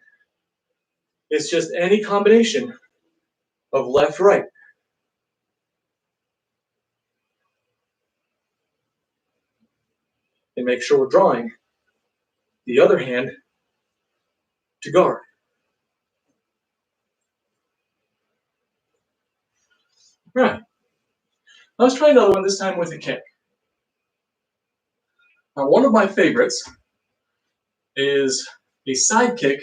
It's just any combination of left, right. And make sure we're drawing the other hand to guard. Right. Let's try another one, this time with a kick. Now, one of my favorites is a side kick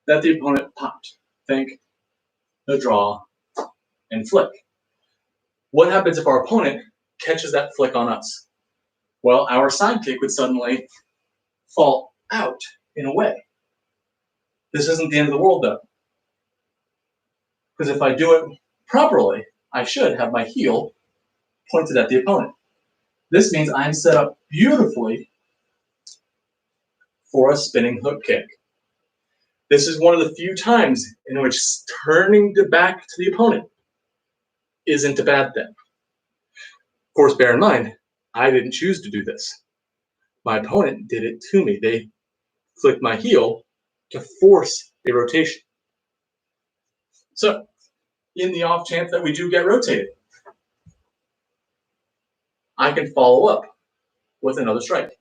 that the opponent popped. Think the draw and flick. What happens if our opponent catches that flick on us? Well, our side kick would suddenly fall out in a way. This isn't the end of the world, though. Because if I do it properly, I should have my heel pointed at the opponent. This means I'm set up beautifully for a spinning hook kick. This is one of the few times in which turning the back to the opponent isn't a bad thing. Of course, bear in mind, I didn't choose to do this. My opponent did it to me. They flicked my heel to force a rotation. So, in the off chance that we do get rotated, I can follow up with another strike.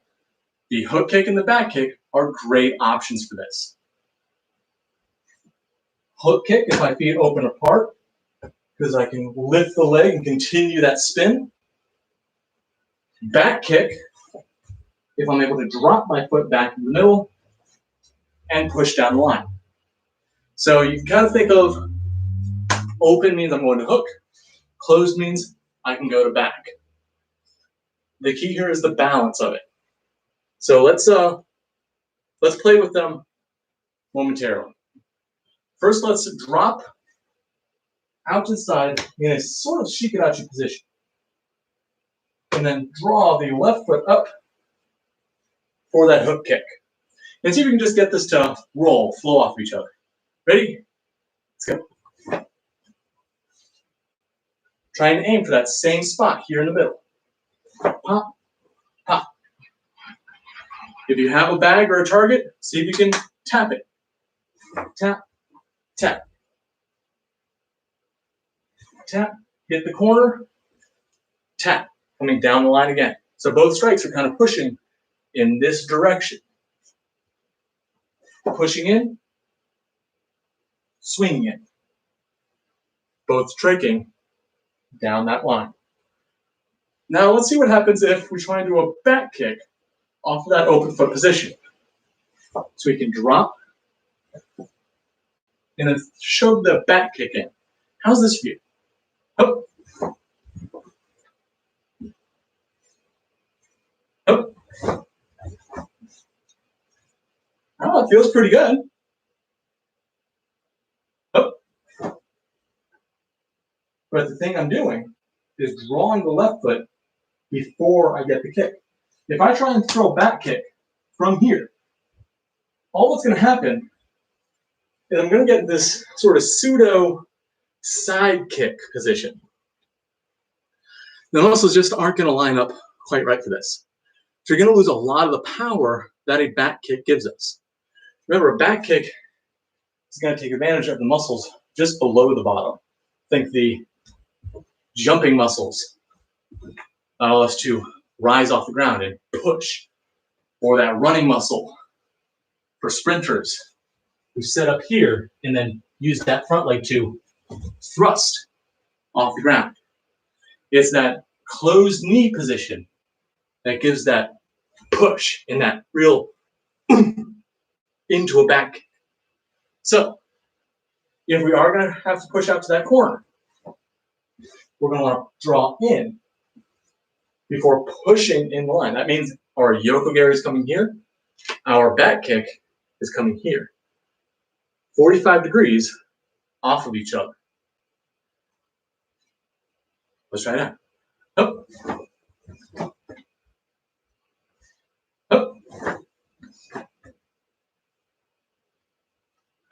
The hook kick and the back kick are great options for this. Hook kick if my feet open apart, because I can lift the leg and continue that spin. Back kick if I'm able to drop my foot back in the middle and push down the line. So you can kind of think of open means I'm going to hook, closed means I can go to back. The key here is the balance of it. So let's play with them momentarily. First, let's drop out to the side in a sort of shikarachi position. And then draw the left foot up for that hook kick. And see if we can just get this to roll, flow off each other. Ready? Let's go. Try and aim for that same spot here in the middle. Pop, pop. If you have a bag or a target, see if you can tap it. Tap, tap. Tap, hit the corner, tap, coming down the line again. So both strikes are kind of pushing in this direction. Pushing in, swinging in. Both striking down that line. Now let's see what happens if we try and do a back kick off of that open foot position. So we can drop and then shove the back kick in. How's this feel? Up. Up. Oh, it feels pretty good. Up. But the thing I'm doing is drawing the left foot before I get the kick. If I try and throw a back kick from here, all that's going to happen is I'm going to get this sort of pseudo side kick position. The muscles just aren't going to line up quite right for this. So you're going to lose a lot of the power that a back kick gives us. Remember, a back kick is going to take advantage of the muscles just below the bottom. Think the jumping muscles allow us to rise off the ground and push, or that running muscle for sprinters who sit up here and then use that front leg to thrust off the ground. It's that closed knee position that gives that push and that real into a back kick. So if we are going to have to push out to that corner, we're going to want to draw in before pushing in the line. That means our yokogari is coming here, our back kick is coming here. 45 degrees off of each other. Let's try that. Up. Up. Up.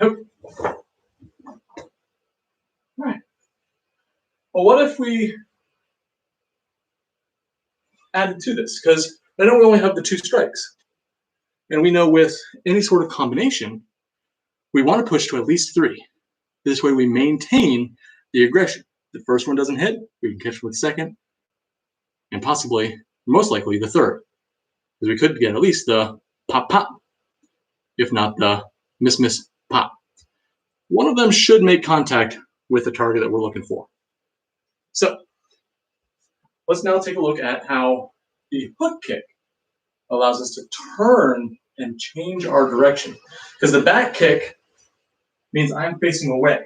All right. Well, what if we added to this? Because I know we only have the two strikes. And we know with any sort of combination, we want to push to at least 3. This way we maintain the aggression. The first one doesn't hit, we can catch with the second, and possibly, most likely, the third. Because we could get at least the pop pop, if not the miss miss pop. One of them should make contact with the target that we're looking for. So let's now take a look at how the hook kick allows us to turn and change our direction. Because the back kick means I'm facing away.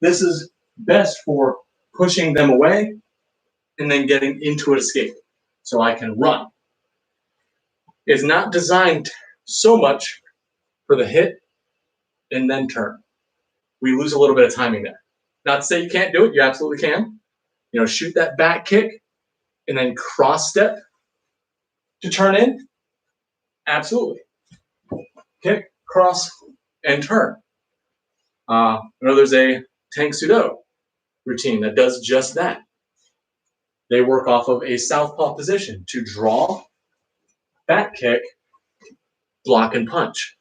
This is best for pushing them away and then getting into an escape so I can run. It's not designed so much for the hit and then turn. We lose a little bit of timing there. Not to say you can't do it, you absolutely can. You know, shoot that back kick and then cross step to turn in. Absolutely. Kick, cross, and turn. I know there's a Tang Soo Do routine that does just that. They work off of a southpaw position to draw, back kick, block, and punch.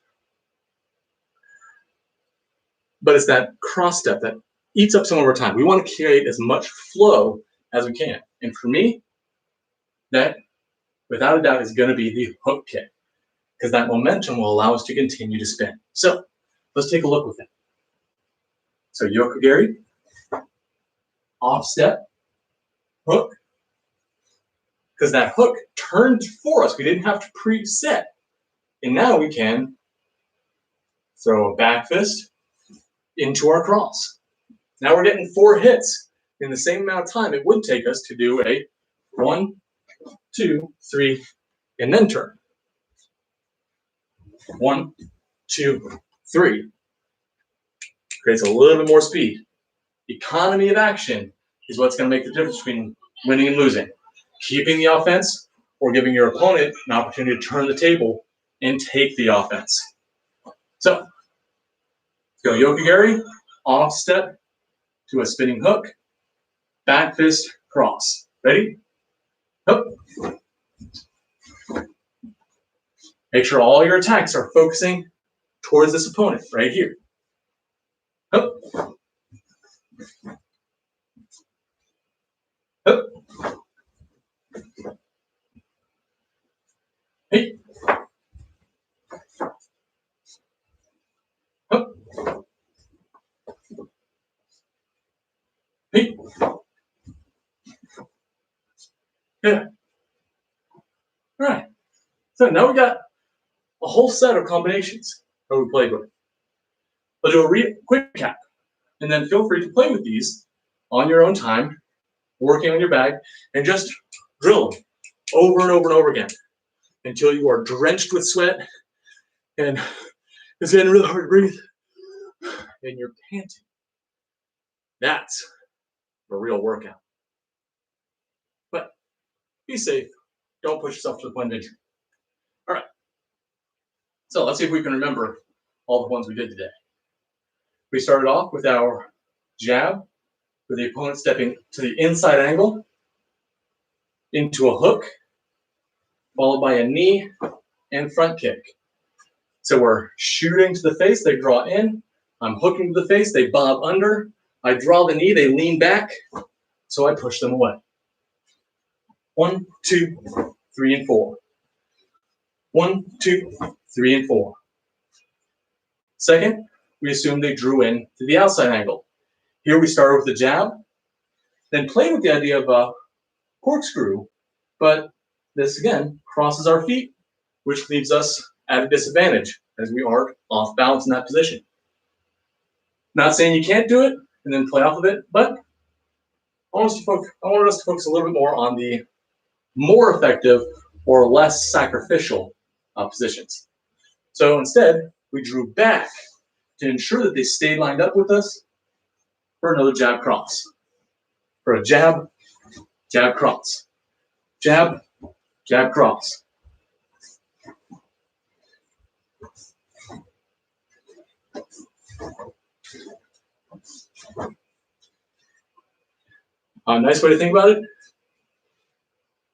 But it's that cross step that eats up some of our time. We want to create as much flow as we can. And for me, that, without a doubt, is going to be the hook kick, because that momentum will allow us to continue to spin. So let's take a look with it. So Yokogiri, off step, hook, because that hook turned for us. We didn't have to preset. And now we can throw a back fist into our cross. Now we're getting 4 hits in the same amount of time it would take us to do a 1, 2, 3, and then turn. 1, 2, 3. Creates a little bit more speed. Economy of action is what's going to make the difference between winning and losing. Keeping the offense or giving your opponent an opportunity to turn the table and take the offense. So, go Yokogiri, off step to a spinning hook, back fist, cross. Ready? Hook. Make sure all your attacks are focusing towards this opponent right here. Hook. Hook. Hey. Hook. Hey. Yeah. All right. So now we got a whole set of combinations that we played with. I'll do a quick recap, and then feel free to play with these on your own time, working on your bag, and just drill them over and over and over again until you are drenched with sweat and it's getting really hard to breathe and you're panting. That's a real workout. But be safe. Don't push yourself to the point of injury. All right. So let's see if we can remember all the ones we did today. We started off with our jab, with the opponent stepping to the inside angle, into a hook, followed by a knee and front kick. So we're shooting to the face, they draw in. I'm hooking to the face, they bob under. I draw the knee, they lean back, so I push them away. 1, 2, 3, and 4. 1, 2, 3, and 4. Second, we assume they drew in to the outside angle. Here we started with the jab, then played with the idea of a corkscrew, but this again crosses our feet, which leaves us at a disadvantage as we are off balance in that position. Not saying you can't do it and then play off of it, but I wanted us to focus a little bit more on the more effective or less sacrificial positions. So instead, we drew back to ensure that they stayed lined up with us for another jab cross. For a jab, jab cross. Jab, jab cross. A nice way to think about it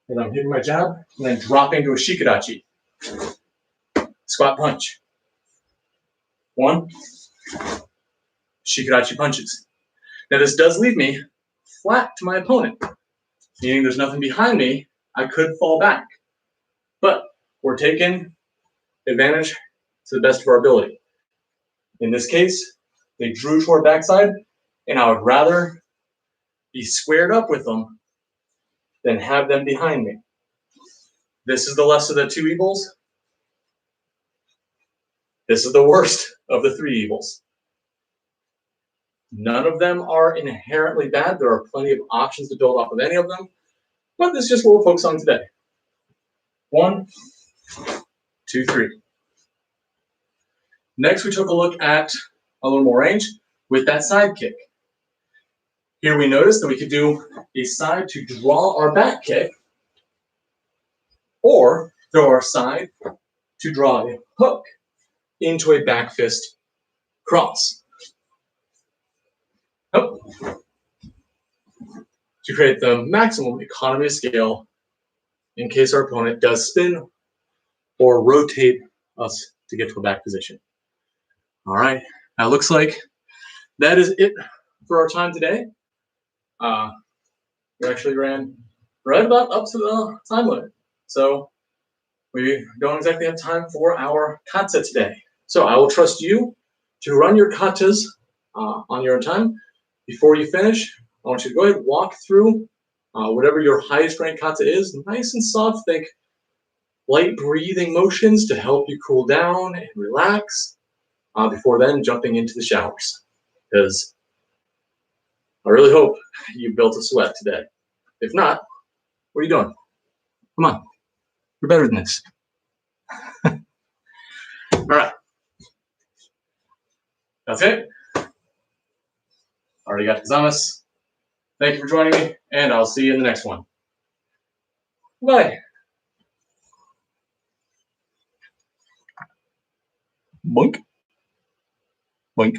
is I'm hitting my jab and then dropping to a shikadachi. Squat punch. 1, shikadachi punches. Now this does leave me flat to my opponent, meaning there's nothing behind me. I could fall back, but we're taking advantage to the best of our ability. In this case, they drew to our backside, and I would rather be squared up with them than have them behind me. This is the less of the 2 evils. This is the worst of the 3 evils. None of them are inherently bad. There are plenty of options to build off of any of them, but this is just what we'll focus on today. 1, 2, 3. Next, we took a look at a little more range with that side kick. Here we noticed that we could do a side to draw our back kick, or throw our side to draw a hook into a back fist cross. Hook. to create the maximum economy of scale in case our opponent does spin or rotate us to get to a back position. All right, now looks like that is it for our time today. We actually ran right about up to the time limit. So we don't exactly have time for our kata today. So I will trust you to run your katas on your own time. Before you finish, I want you to go ahead and walk through whatever your highest rank kata is, nice and soft. Think light breathing motions to help you cool down and relax before then jumping into the showers. Because I really hope you built a sweat today. If not, what are you doing? Come on, you're better than this. All right, that's it. Already got Kazamas. Thank you for joining me, and I'll see you in the next one. Bye. Boink. Boink.